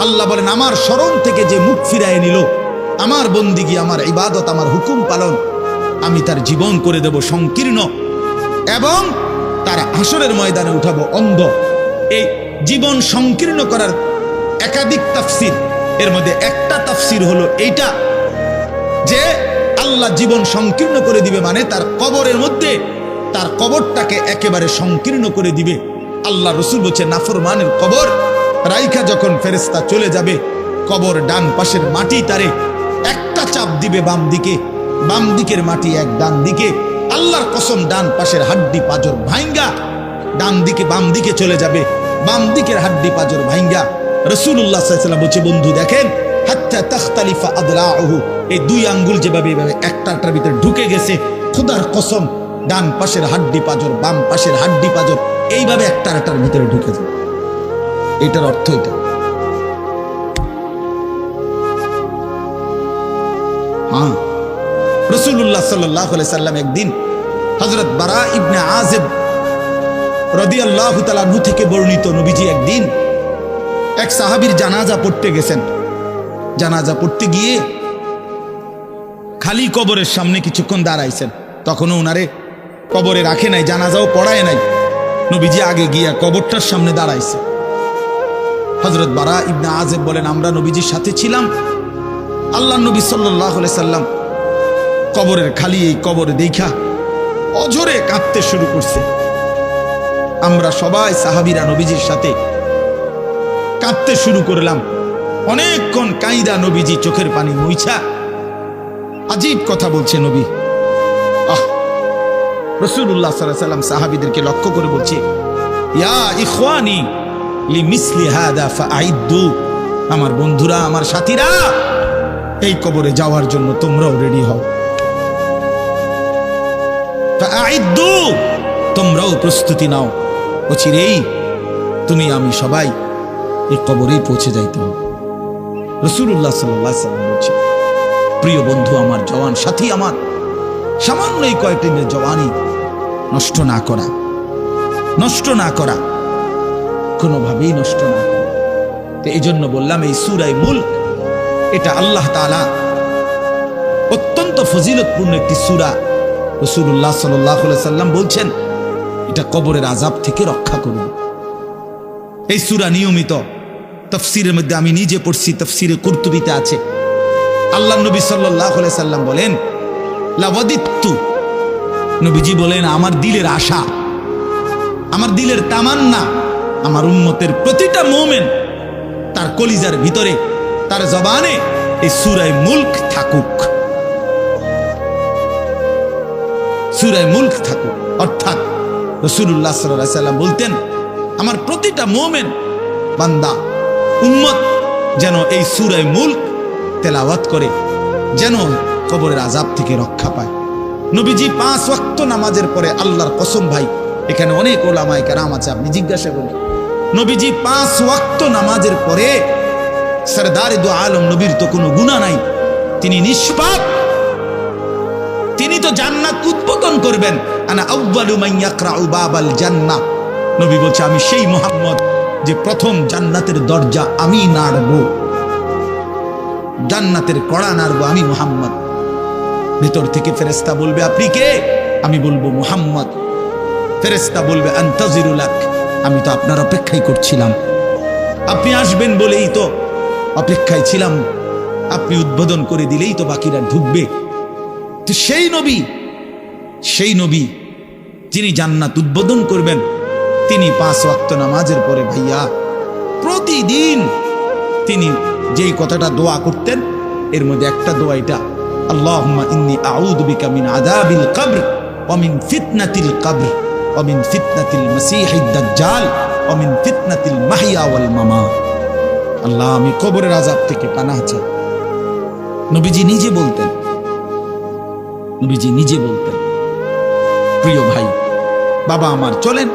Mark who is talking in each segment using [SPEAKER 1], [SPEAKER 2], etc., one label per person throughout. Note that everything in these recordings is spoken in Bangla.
[SPEAKER 1] আল্লাহ বলেন আমার স্মরণ থেকে যে মুখ ফিরায় নিল, আমার বন্দিগি, আমার ইবাদত, আমার হুকুম পালন, আমি তার জীবন করে দেব সংকীর্ণ এবং তার হাসরের ময়দানে উঠাবো অন্ধ। এই জীবন সংকীর্ণ করার একাধিক তাফসির, এর মধ্যে একটা তাফসির হলো এইটা যে আল্লাহ জীবন সংকীর্ণ করে দিবে, মানে তার কবরের মধ্যে তার কবরটাকে একেবারে সংকীর্ণ করে দিবে। আল্লাহ রসুল বলছে নাফরমানের কবর রাইখা যখন ফেরেশতা চলে যাবে, কবর ডান পাশের মাটি তারে একটা চাপ দিবে বাম দিকে, বাম দিকের মাটি এক ডান দিকে। আল্লাহর কসম ডান পাশের হাড্ডি পাজর ভাঙ্গা ডান দিকে বাম দিকে চলে যাবে, বাম দিকের হাড্ডি পাজর ভাঙ্গা। রাসূলুল্লাহ সাল্লাল্লাহু আলাইহি ওয়াসাল্লাম বলছে বন্ধু দেখেন, হাত্তা তাখতালিফা আদলাউহু, এই দুই আঙ্গুল যেভাবে এভাবে একটার ভিতরে ঢুকে গেছে, খোদার কসম ডান পাশের হাড্ডি পাজর বাম পাশের হাড্ডি পাজর এইভাবে একটার ভিতরে ঢুকে যায়। এটার অর্থ এটা। হ্যাঁ, রাসূলুল্লাহ সাল্লাল্লাহু আলাইহি সাল্লাম একদিন হযরত বারা ইবনে আযিব রাদিয়াল্লাহু তাআলা আনহু থেকে বর্ণিত, নবীজি একদিন এক সাহাবীর জানাজা পড়তে গেছেন। জানাজা পড়তে গিয়ে খালি কবরের সামনে কিছুক্ষণ দাঁড়াইছেন, তখনও ওনারে কবরে রাখে নাই, জানাজাও পড়ায় নাই। নবীজি আগে গিয়া কবরটার সামনে দাঁড়াইছে। হযরত বারা ইবনে আযিব বলেন আমরা নবীজির সাথে ছিলাম। আল্লাহ নবী সাল্লাল্লাহু আলাইহি সাল্লাম কবরের খালি এই কবরে দেখা অঝরে কাঁদতে শুরু করছে। আমরা সবাই সাহাবীরা নবীজির সাথে কাঁদতে শুরু করলাম। অনেকক্ষণ কাইদা নবীজি চোখের পানি মুইছা আজীব কথা বলছে নবী। রাসূলুল্লাহ সাল্লাল্লাহু আলাইহি সাল্লাম সাহাবীদেরকে লক্ষ্য করে বলছে, ইয়া ইখওয়ানি লিমিসলি হাদা ফাআইদ্দু, আমার বন্ধুরা, আমার সাথীরা, এই কবরে যাওয়ার জন্য তোমরাও রেডি হও। ফাআইদ্দু, তোমরাও প্রস্তুতি নাও, অচিরেই তুমি আমি সবাই এই কবরেই পৌঁছে যাইতে হবে। রাসূলুল্লাহ সাল্লাল্লাহু আলাইহি সাল্লাম বলছে, প্রিয় বন্ধু আমার, জওয়ান সাথী আমার, সামান্য এই কয়েকদিনের জওয়ানি নষ্ট না করা, নষ্ট না করা, কোনোভাবেই নষ্ট না করা। তো এই জন্য বললাম এই সূরা মুলক এটা আল্লাহ তাআলা অত্যন্ত ফজিলতপূর্ণ একটি সূরা। রাসূলুল্লাহ সাল্লাল্লাহু আলাইহি সাল্লাম বলছেন এটা কবরের আযাব থেকে রক্ষা করবে। এই সূরা নিয়মিত তাফসীরের মধ্যে আমি নিজে পড়ছি, তাফসীরে কুরতুবীতে আছে। আল্লাহ নবী সাল্লাল্লাহু আলাইহি সাল্লাম বলেন লাওয়াদিত্তু, নবীজি বলেন আমার দিলের আশা, আমার দিলের তামান্না, আমার উম্মতের প্রতিটা মুমিন তার কলিজার ভিতরে, তার জবানে এই সূরা মুলক থাকুক, সূরা মুলক থাকুক। অর্থাৎ রাসূলুল্লাহ সাল্লাল্লাহু আলাইহি সাল্লাম বলতেন আমার প্রতিটা মুমিন বান্দা উম্মত যেন এই সূরা মুলক তেলাওয়াত করে, যেন কবরের আযাব থেকে রক্ষা পায়। নবীজি 5 ওয়াক্ত নামাজের পরে, আল্লাহর কসম ভাই, এখানে অনেক ওলামায়ে কেরাম আছে, আপনি জিজ্ঞাসা করুন, নবীজি 5 ওয়াক্ত নামাজের পরে, সরদারে দু আলম নবীর তো কোনো গুনাহ নাই, তিনি নিষ্পাপ, তিনি তো জান্নাত উদ্বোধন করবেন। আনা আউয়ালু মান ইয়াকরাউ বাবাল জান্নাহ, নবী বলছে আমি সেই মুহাম্মদ যে প্রথম জান্নাতের দরজা আমি নাড়ব, জান্নাতের কড়া নাড়ব আমি মুহাম্মদ। ভিতর থেকে ফেরেশতা বলবে আপনি কে? আমি বলবো মুহাম্মদ। ফেরেশতা বলবে আনতাজিরু লাক, আমি তো আপনার অপেক্ষাই করছিলাম, আপনি আসবেন বলেই তো অপেক্ষায় ছিলাম, আপনি উদ্বোধন করে দিলেই তো বাকিরা ঢুকবে। তো সেই নবী যিনি জান্নাত উদ্বোধন করবেন, তিনি 5 ওয়াক্ত নামাজের পরে ভাইয়া প্রতিদিন তিনি যেই কথাটা দোয়া করতেন, এর মধ্যে একটা দোয়া এটা, আল্লাহুম্মা ইন্নী আউযু বিকা মিন আযাবিল কবর ওয়া মিন ফিতনাতিল কবর ওয়া মিন ফিতনাতিল মাসীহিদ দাজ্জাল ওয়া মিন ফিতনাতিল মাহইয়া ওয়াল মামাত। আল্লাহ আমি কবরের আযাব থেকে পানাহ চাই। নবীজি নিজে বলতেন, নবীজি নিজে বলতেন। প্রিয় ভাই, বাবা আমার, চলেন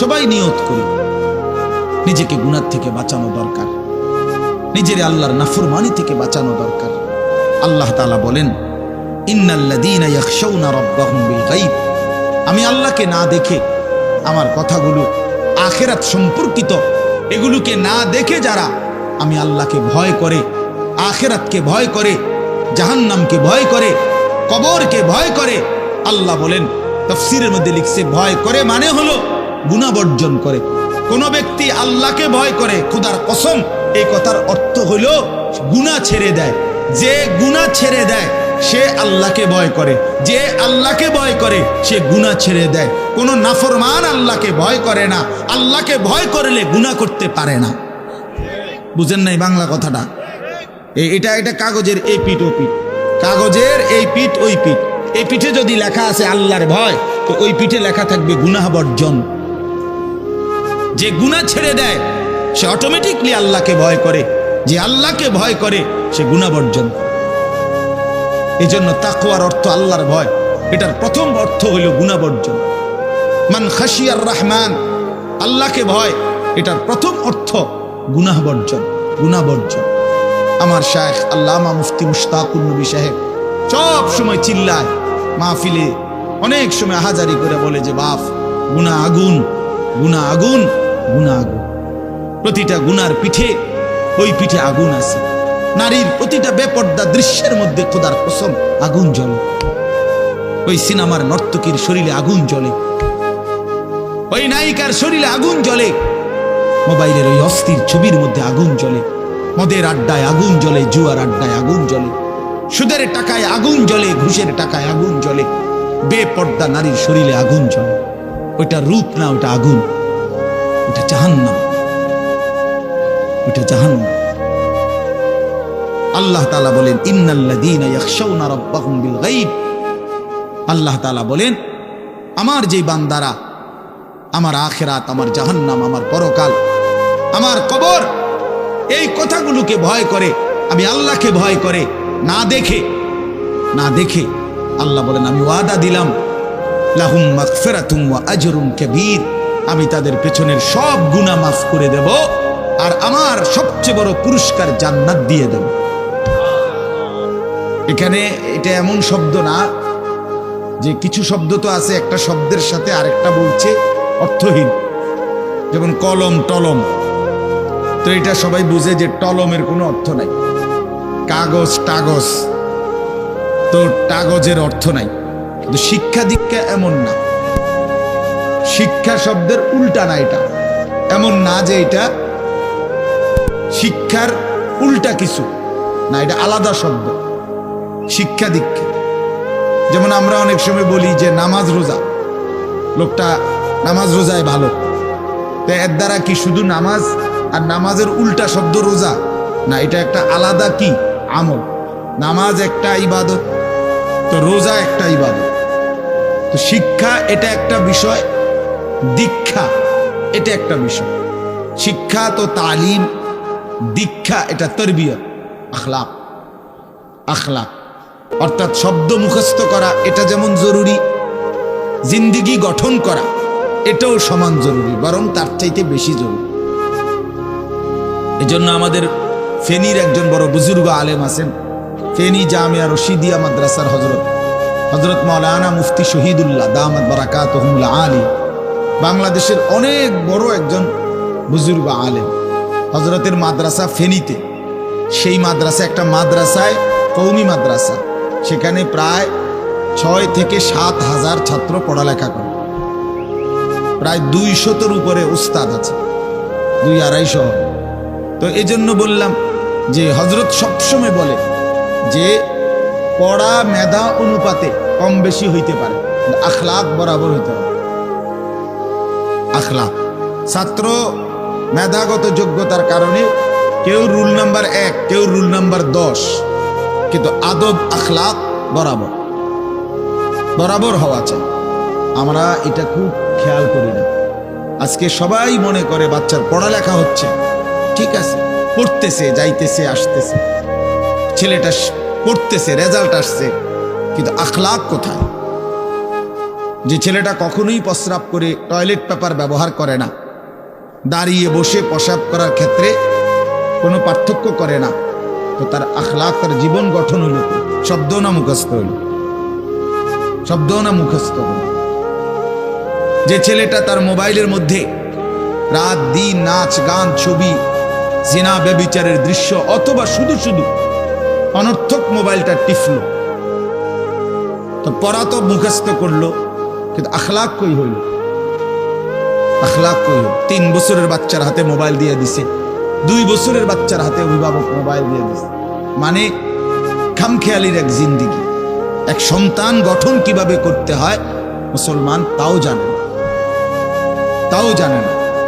[SPEAKER 1] সবাই নিয়ত করি, নিজেকে গুনাহ থেকে বাঁচানো দরকার, নিজের আল্লাহর নাফরমানি থেকে বাঁচানো দরকার। আল্লাহ তাআলা বলেন ইন্নাল্লাযীনা ইয়াখশাউনা রাব্বাহুম বিল গায়ব, আমি আল্লাহকে না দেখে, আমার কথাগুলো আখিরাত সম্পর্কিত, এগুলোকে না দেখে যারা আমি আল্লাহকে ভয় করে, আখিরাতকে ভয় করে, জাহান্নামকে ভয় করে, কবরকে ভয় করে। আল্লাহ বলেন, তাফসীরের মধ্যে লিখছে, ভয় করে মানে হলো গুনাহ বর্জন করে। কোন ব্যক্তি আল্লাহকে ভয় করে, খোদার কসম, এই কথার অর্থ হলো গুনাহ ছেড়ে দেয়। যে গুনাহ ছেড়ে দেয় সে আল্লাহকে ভয় করে, যে আল্লাহকে ভয় করে সে গুনাহ ছেড়ে দেয়। কোন নাফরমান আল্লাহকে ভয় করে না, আল্লাহকে ভয় করলে গুনাহ করতে পারে না। বুঝেন নাই বাংলা কথাটা? এটা কাগজের এই পিঠ ও পিঠ, কাগজের এই পিঠ ওই পিঠ। এই পিঠে যদি লেখা আছে আল্লাহর ভয়, তো ওই পিঠে লেখা থাকবে গুনাহ বর্জন। যে গুনাহ ছেড়ে দেয় সে অটোমেটিকলি আল্লাহকে ভয় করে, যে আল্লাহকে ভয় করে সে গুনাহ বর্জন। এই জন্য তাকওয়ার অর্থ আল্লাহর ভয়, এটার প্রথম অর্থ হইল গুনাহ বর্জন। মান খাশিয়ার রহমান, আল্লাহকে ভয়, এটার প্রথম অর্থ গুনাহ বর্জন, গুনাহ বর্জন। আমার শায়েখ আল্লামা মুফতি মুশতাকুর নবী সাহেব সব সময় চিল্লায় মাহফিলে, অনেক সময় হাজারি করে বলে যে বাপ, গুনাহ আগুন, গুনাহ আগুন, গুনাহ আগুন। প্রতিটা গুনার পিঠে ওই পিঠে আগুন আছে। নারীর প্রতিটা বেপর্দা দৃশ্যের মধ্যে খোদার কসম আগুন জ্বলে। ওই সিনেমার নর্তকীর শরীরে আগুন জ্বলে, ওই নায়িকার শরীরে আগুন জ্বলে, মোবাইলের ওই অস্থির ছবির মধ্যে আগুন জ্বলে, মদের আড্ডায় আগুন জ্বলে, জুয়ার আড্ডায় আগুন জ্বলে, সুদের টাকায় আগুন জ্বলে, ঘুষের টাকায় আগুন জ্বলে, বেপর্দা নারীর শরীরে আগুন জ্বলে। ওইটা রূপ না, ওটা আগুন, ওটা জাহান্নাম, ওটা জাহান্নাম। আল্লাহ তাআলা বলেন, ইন্নাল্লাযীনা ইয়াখশাউনা রাব্বাহুম বিল গায়ব। আল্লাহ তাআলা বলেন, আমার যে বান্দারা আমার আখিরাত, আমার জাহান্নাম, আমার পরকাল, আমার কবর, এই কথাগুলোকে ভয় করে, আমি আল্লাহকে ভয় করে, না দেখে, না দেখে, আল্লাহ বলেন আমি ওয়াদা দিলাম, লাহুম মাগফিরাতুম ওয়া আজরুন কাবীর, আমি তাদের পেছনের সব গুনাহ মাফ করে দেব, আর আমার সবচেয়ে বড় পুরস্কার জান্নাত দিয়ে দেব। এখানে এটা এমন শব্দ না যে কিছু শব্দ তো আছে একটা শব্দের সাথে আরেকটা বলছে অর্থহীন, যেমন কলম টলম। তো এটা সবাই বুঝে যে টলমের কোনো অর্থ নাই। কাগজ টাগজ, তো কাগজের অর্থ নাই। কিন্তু শিক্ষা দীক্ষা এমন না, শিক্ষা শব্দের উল্টা না, এটা এমন না যে এটা শিক্ষার উল্টা কিছু না, এটা আলাদা শব্দ। শিক্ষা দীক্ষা, যেমন আমরা অনেক সময় বলি যে নামাজ রোজা, লোকটা নামাজ রোজায় ভালো, তো এর দ্বারা কি শুধু নামাজ আর নামাজের উল্টা শব্দ রোজা না, এটা একটা আলাদা কি আমল। নামাজ একটা ইবাদত, তো রোজা একটা ইবাদত। তো শিক্ষা এটা একটা বিষয়, দীক্ষা এটা একটা বিষয়। শিক্ষা তো তালিম, দীক্ষা এটা তরবিয়ত, আখলাক। আখলাক অর্থাৎ শব্দ মুখস্থ করা এটা যেমন জরুরি, জিন্দেগি গঠন করা এটাও সমান জরুরি, বরং তার চাইতে বেশি জরুরি। এজন্য আমাদের ফেনীর একজন বড় বুজুর্গ আলেম আছেন, ফেনী জামিয়া রশিদিয়া মাদ্রাসার হযরত মাওলানা মুফতি শহীদুল্লাহ দামাত বারাকাতুহুল আলী, বাংলাদেশের অনেক বড় একজন বুজুর্গ আলেম। হযরতের মাদ্রাসা ফেনীতে, সেই মাদ্রাসা একটা মাদ্রাসায়, কওমি মাদ্রাসা, সেখানে প্রায় 6 থেকে 7 হাজার ছাত্র পড়ালেখা করে, প্রায় 200-এর উপরে উস্তাদ আছে, 200-250। তো এই জন্য বললাম যে হযরত সবসময় বলে যে পড়া মেধা অনুপাতে কম বেশি হইতে পারে, আখলাক বরাবর হইতে হবে। আখলাক, ছাত্র মেধাগত যোগ্যতার কারণে কেউ রুল নাম্বার 1, কেউ রুল নাম্বার 10, কিন্তু আদব আখলাক বরাবর বরাবর হওয়া চাই। আমরা এটা খুব খেয়াল করি না। আজকে সবাই মনে করে বাচ্চার পড়ালেখা হচ্ছে, ঠিক আছে, পড়তেছে, যাইতেছে, আসতেছে, ছেলেটা পড়তেছে, রেজাল্ট আসছে, কিন্তু আখলাক কোথায়? যে ছেলেটা কখনোই প্রস্রাব করে টয়লেট পেপার ব্যবহার করে না, দাঁড়িয়ে বসে প্রস্রাব করার ক্ষেত্রে কোনো পার্থক্য করে না, তো তার আখলাক, তার জীবন গঠন হইল শব্দ না মুখস্থ হইল? শব্দ না মুখস্থ হইল? যে ছেলেটা তার মোবাইলের মধ্যে রাত দিন নাচ গান ছবি জিনা ব্যভিচারের দৃশ্য, অথবা শুধু শুধু অনর্থক মোবাইলটা টিপলো। তো পড়া তো মুখস্থ করলো, কিন্তু আখলাক কই হইল? আখলাক কই হইল? 3 বছরের বাচ্চার হাতে মোবাইল দিয়ে দিছে, 2 বছরের বাচ্চার হাতে অভিভাবক মোবাইল দিয়ে দিছে। মানে খামখেয়ালির এক জিন্দিগি। এক সন্তান গঠন কিভাবে করতে হয় মুসলমান তাও জানেন, তাও জানেন।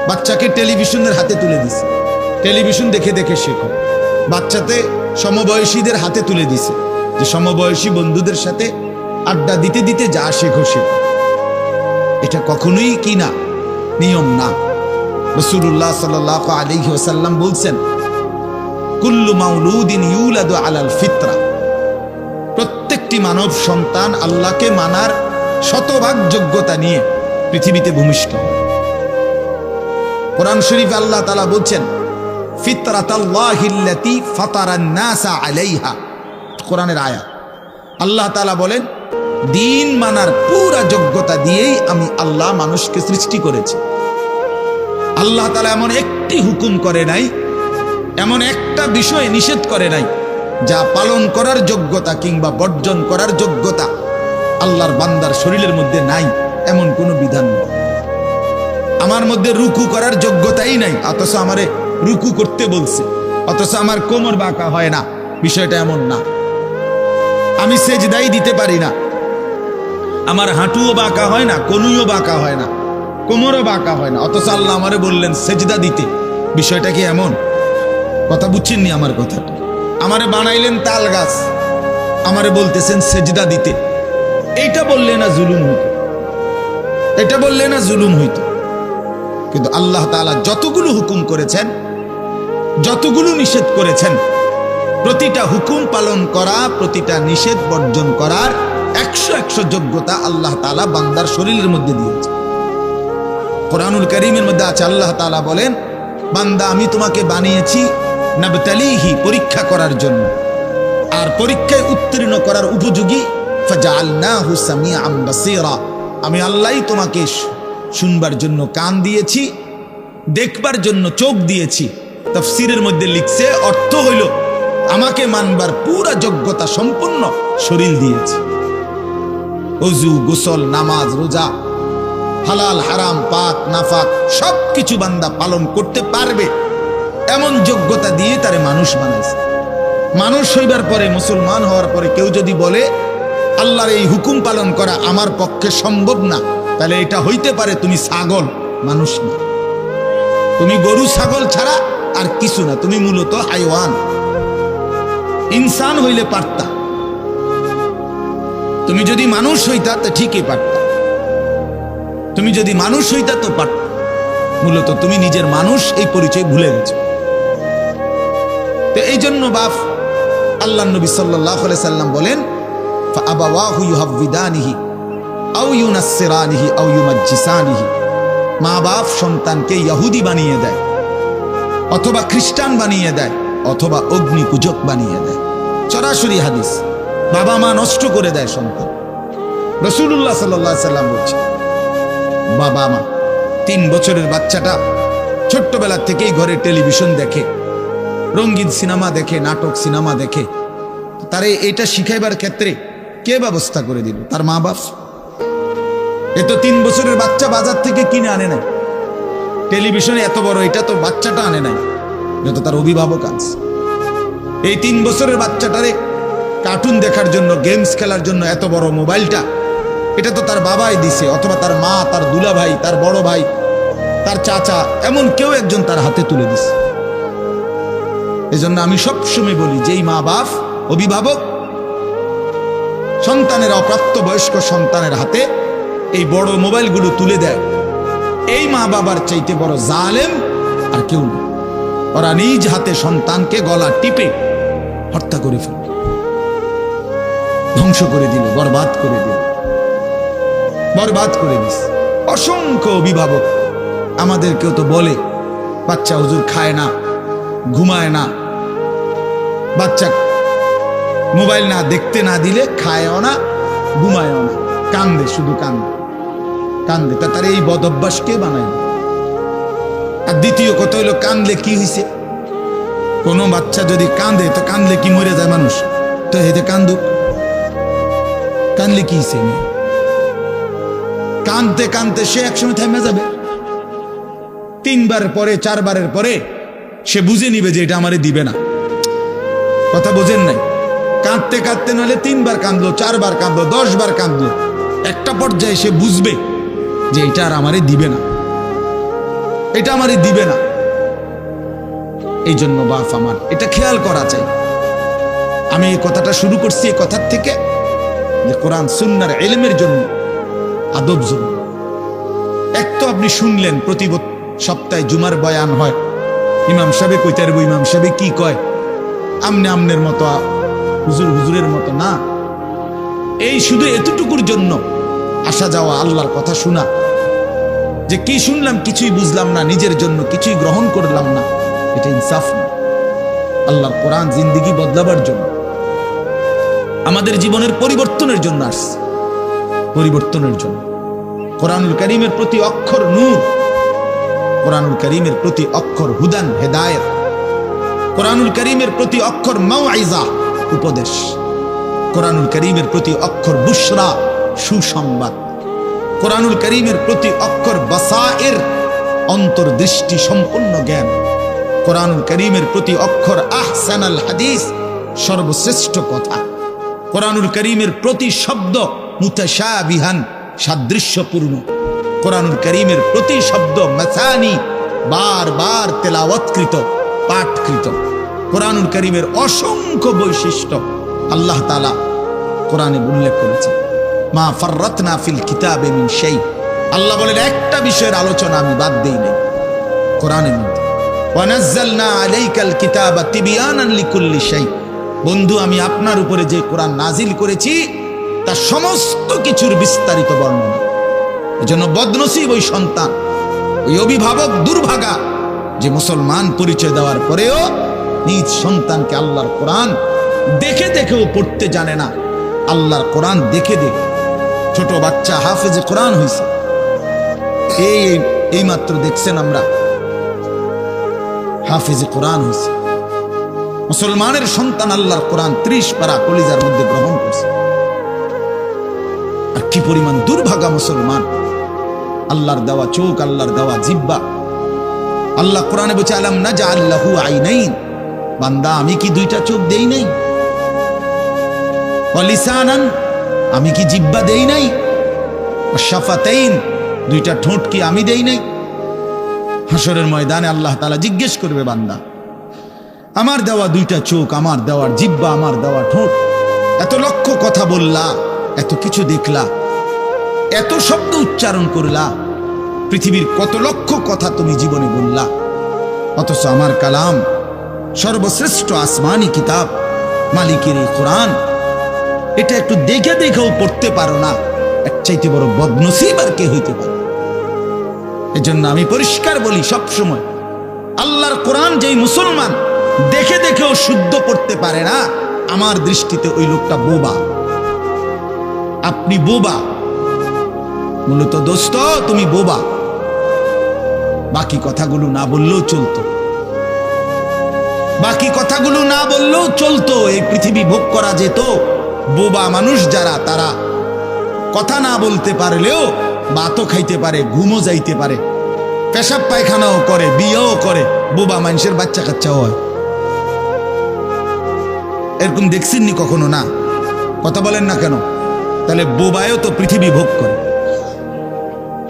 [SPEAKER 1] বাচ্চাকে টেলিভিশনের হাতে তুলে দিছে, টেলিভিশন দেখে দেখে শেখো। বাচ্চাতে সমবয়সীদের হাতে তুলে দিছে, যে সমবয়সী বন্ধুদের সাথে আড্ডা দিতে দিতে যা শেখো শেখো। এটা কখনোই কি না, নিয়ম না। রাসূলুল্লাহ সাল্লাল্লাহু আলাইহি ওয়াসাল্লাম বলছেন, কুল্লু মাউলুদিন ইউলাদু আলাল ফিতরা, প্রত্যেকটি মানব সন্তান আল্লাহকে মানার শতভাগ যোগ্যতা নিয়ে পৃথিবীতে ভূমিষ্ঠ। কোরআন শরীফে আল্লাহ তাআলা বলছেন, ফিতরাতাল্লাহিল্লাতী ফাতারান নাসা আলাইহা, কোরআনের আয়াত। আল্লাহ তাআলা বলেন, দিন মানার পুরা যোগ্যতা দিয়েই আমি আল্লাহ মানুষকে সৃষ্টি করেছি। আল্লাহ তাআলা এমন একটি হুকুম করে নাই, এমন একটা বিষয় নিষেধ করে নাই যা পালন করার যোগ্যতা কিংবা বর্জন করার যোগ্যতা আল্লাহর বান্দার শরীরের মধ্যে নাই, এমন কোনো বিধান নেই। আমার মধ্যে রুকু করার যোগ্যতাই নাই, অথচ আমারে রুকু করতে বলছে, অথচ আমার কোমর বাঁকা হয় না, বিষয়টা এমন না। আমি সেজদাই দিতে পারি না, আমার হাঁটুও বাঁকা হয় না, কনুইও বাঁকা হয় না, কোমরও বাঁকা হয় না, অথচ আল্লাহ আমারে বললেন সেজদা দিতে। বিষয়টা কি এমন? কথা বুঝছেননি আমার কথাটা? আমারে বানাইলেন তাল গাছ, আমারে বলতেছেন সেজদা দিতে। এইটা বললে না জুলুম হইতো? এটা বললে না জুলুম হইতো? কিন্তু আল্লাহ তাআলা যতগুলো হুকুম করেছেন, যতগুলো নিষেধ করেছেন, প্রতিটা হুকুম পালন করা, প্রতিটা নিষেধ বর্জন করার 100 যোগ্যতা আল্লাহ তাআলা বান্দার শরীরের মধ্যে দিয়েছে। কোরআনুল কারীমের মধ্যে আছে, আল্লাহ তাআলা বলেন, বান্দা আমি তোমাকে বানিয়েছি নাবতালিহি, পরীক্ষা করার জন্য, আর পরীক্ষায় উত্তীর্ণ করার উপযোগী। ফাজআলনাহু সামিআন বাসীরা, আমি আল্লাহই তোমাকে শুনবার জন্য কান দিয়েছি, দেখবার জন্য চোখ দিয়েছি। তাফসীরের মধ্যে লিখছে, অর্থ হইল আমাকে মানবার পুরা যোগ্যতা সম্পূর্ণ শরীর দিয়েছি। ওযু, গোসল, নামাজ, রোজা, হালাল হারাম, পাক নাফাক সবকিছু বান্দা পালন করতে পারবে এমন যোগ্যতা দিয়ে তারে মানুষ বানাইছে। মানুষ হইবার পরে, মুসলমান হওয়ার পরে কেউ যদি বলে আল্লাহর এই হুকুম পালন করা আমার পক্ষে সম্ভব না, তাহলে এটা হইতে পারে তুমি ছাগল, মানুষ না। তুমি গরু ছাগল ছাড়া আর কিছু না, তুমি মূলত হাইওয়ান। ইনসান হইলে পারতা, তুমি যদি মানুষ হইতা তো ঠিকই পারতা, তুমি যদি মানুষ হইতা তো পারতা। মূলত তুমি নিজের মানুষ এই পরিচয় ভুলে গেছো। তো এই জন্য বাপ আল্লাহ নবী সাল্লাল্লাহু আলাইহি সাল্লাম বলেন, ফাআবাওয়াহু ইউহাব্বিদানিহি আও ইউনাসসিরানিহি আও ইউমাজ্জিসানিহি, মা বাপ সন্তানকে ইহুদি বানিয়ে দেয়, অথবা খ্রিস্টান বানিয়ে দেয়, অথবা অগ্নি পূজক বানিয়ে দেয়। সরাসরি হাদিস, বাবা মা নষ্ট করে দেয় সন্তান। রাসূলুল্লাহ সাল্লাল্লাহু আলাইহি সাল্লাম বলছে, বাবা মা 3 বছরের বাচ্চাটা ছোট্টবেলা থেকেই ঘরে টেলিভিশন দেখে, রঙিন সিনেমা দেখে, নাটক সিনেমা দেখে, তারে এটা শিখাইবার ক্ষেত্রে কে ব্যবস্থা করে দিল? তার মা বাপ। এ তো 3 বছরের বাচ্চা বাজার থেকে কিনে আনে নাই, টেলিভিশনে এত বড় এটা তো বাচ্চাটা আনে নাই, এটা তো তার অভিভাবক আছে। এই 3 বছরের বাচ্চাটারে কার্টুন দেখার জন্য, গেমস খেলার জন্য এত বড় মোবাইলটা, এটা তো তার বাবাই দিছে, অথবা তার মা, তার দুলা ভাই, তার বড় ভাই, তার চাচা, এমন কেউ একজন তার হাতে তুলে দিছে। এজন্য আমি সবসময় বলি, যেই মা বাপ অভিভাবক সন্তানের, অপ্রাপ্ত বয়স্ক সন্তানের হাতে এই বড় মোবাইলগুলো তুলে দেয়, এই মা বাবার চাইতে বড় জালেম আর কেউ নেই। ওরা নিজ হাতে সন্তানকে গলা টিপে হত্যা করে ফেল, ধ্বংস করে দিল, বরবাদ করে দিল, বরবাদ করে দিস। অসংখ্য অভিভাবক আমাদেরকেও তো বলে, বাচ্চা হুজুর খায় না, ঘুমায় না, বাচ্চা মোবাইল না দেখতে না দিলে খায়ও না, ঘুমায়ও না, কান্দে, শুধু কান্দে কান্দে। তার এই বদ অভ্যাস কে বানায়? আর দ্বিতীয় কথা হইলো, কান্দলে কি হয়েছে? কোনো বাচ্চা যদি কাঁদে তো কাঁদলে কি মরে যায় মানুষ? তো হেতে কান্দুক, কাঁদলে কি সে কাঁদতে কাঁদতে সে একসময় থেমে যাবে। 3 বার পরে 4 বারের পরে সে বুঝে নিবে যে এটা আমারে দিবে না। কথা বোঝেন নাই? কাঁদতে কাঁদতে নইলে 3 বার কাঁদলো, 4 বার কাঁদলো, 10 বার কাঁদলো, একটা পর্যায়ে সে বুঝবে যে এটা আর আমারে দিবে না, এটা আমারে দিবে না। এই জন্য বাপ আমার এটা খেয়াল করা চাই। আমি এই কথাটা শুরু করছি এই কথার থেকে যে কোরআন সুন্নাহর ইলমের জন্য, আদব জন্য। এক তো আপনি শুনলেন প্রতি সপ্তাহে জুমার বয়ান হয়, ইমাম সাহেব কইতে পারবো, ইমাম সাহেব কি কয়, আমনে আমনের মতো, হুজুর হুজুরের মতো না। এই শুধু এতটুকুর জন্য আসা যাওয়া, আল্লাহর কথা শোনা, যে কি শুনলাম কিছুই বুঝলাম না, নিজের জন্য কিছুই গ্রহণ করলাম না, এটা ইনসাফ না। আল্লাহর কোরআন জিন্দেগি বদলাবার জন্য, আমাদের জীবনের পরিবর্তনের জন্য আসছে, পরিবর্তনের জন্য। কোরআনুল কারীমের প্রতি অক্ষর নূর, কোরআনুল কারীমের প্রতি অক্ষর হুদান হেদায়েত, কোরআনুল কারীমের প্রতি অক্ষর মাউইজা উপদেশ, কোরআনুল কারীমের প্রতি অক্ষর বুশরা সুসংবাদ, কোরআনুল কারীমের প্রতি অক্ষর বাসায়ের অন্তর্দৃষ্টি সম্পন্ন জ্ঞান, কোরআনুল কারীমের প্রতি অক্ষর আহসানাল হাদিস সর্বশ্রেষ্ঠ কথা, কোরআনুল কারীমের প্রতি শব্দ মুতাশাবিহান সাদৃশ্যপূর্ণ, কোরআনুল কারীমের প্রতি শব্দ মাসানি বারবার তেলাওয়াতকৃত পাঠকৃত। কোরআনুল কারীমের অসংখ্য বৈশিষ্ট্য আল্লাহ তাআলা কোরআনে উল্লেখ করেছে। মা ফাররাতনা ফিল কিতাবে মিন শাই, আল্লাহ বলেন একটা বিষয়ের আলোচনা আমি বাদ দেই নাই কোরআনের মধ্যে। ওয়া নাযালনা আলাইকাল কিতাবা তিবয়ানান লিকুল্লি শাই, বন্ধু আমি আপনার উপরে যে কোরআন নাজিল করেছি তার সমস্ত কিছুর বিস্তারিত বর্ণনা। এজন্য বদনসিব ওই সন্তান, ওই অভিভাবক দুর্ভাগা যে মুসলমান পরিচয় দেওয়ার পরেও নিজ সন্তানকে আল্লাহর কোরআন দেখে দেখেও পড়তে জানে না। আল্লাহর কোরআন দেখে দেখে ছোট বাচ্চা হাফেজে কোরআন হয়েছে, এই মাত্র দেখছেন আমরা হাফেজে কোরআন হয়েছে। মুসলমানের সন্তান আল্লাহর কোরআন 30 পারা কলিজার মধ্যে গ্রহণ করছে। আর কি পরিমাণ দুর্ভাগা মুসলমান, আল্লাহর দেওয়া চোখ, আল্লাহর দেওয়া জিহ্বা। আল্লাহ কোরআনে বলছে আলাম নাজআল লাহু আইনাইন, বান্দা আমি কি 2টা চোখ দেই নাই? ওয়া লিসানান, আমি কি জিহ্বা দেই নাই? ওয়া শাফাতাইন, 2টা ঠোঁট কি আমি দেই নাই? হাসরের ময়দানে আল্লাহ তাআলা জিজ্ঞেস করবে বান্দা আমার দেওয়া 2টা চোখ, আমার দেওয়ার জিহ্বা, আমার দেওয়া ঠোঁট, এত লক্ষ কথা বললা, এত কিছু দেখলা, এত শব্দ উচ্চারণ করলা, পৃথিবীর কত লক্ষ কথা তুমি জীবনে বললা, অথচ আমার কালাম সর্বশ্রেষ্ঠ আসমানি কিতাব মালিকের এই কোরআন, এটা একটু দেখে দেখেও পড়তে পারো না, এক চাইতে বড় বদনসিব আর কে হইতে পারে? এজন্য আমি পরিষ্কার বলি সব সময়, আল্লাহর কোরআন যেই মুসলমান দেখে দেখেও শুদ্ধ পড়তে পারে না, আমার দৃষ্টিতে ওই লোকটা বোবা। আপনি বোবা, মূলত দোস্ত তুমি বোবা। বাকি কথাগুলো না বললেও চলতো, বাকি কথাগুলো না বললেও চলতো, এই পৃথিবী ভোগ করা যেত। বোবা মানুষ যারা, তারা কথা না বলতে পারলেও ভাতও খাইতে পারে, ঘুমও যাইতে পারে, পেশাব পায়খানাও করে, বিয়েও করে, বোবা মানুষের বাচ্চা কাচ্চাও হয়। এরকম দেখছেননি কখনো? না, কথা বলেন না কেন? তাহলে বোবায়ও তো পৃথিবী ভোগ করে।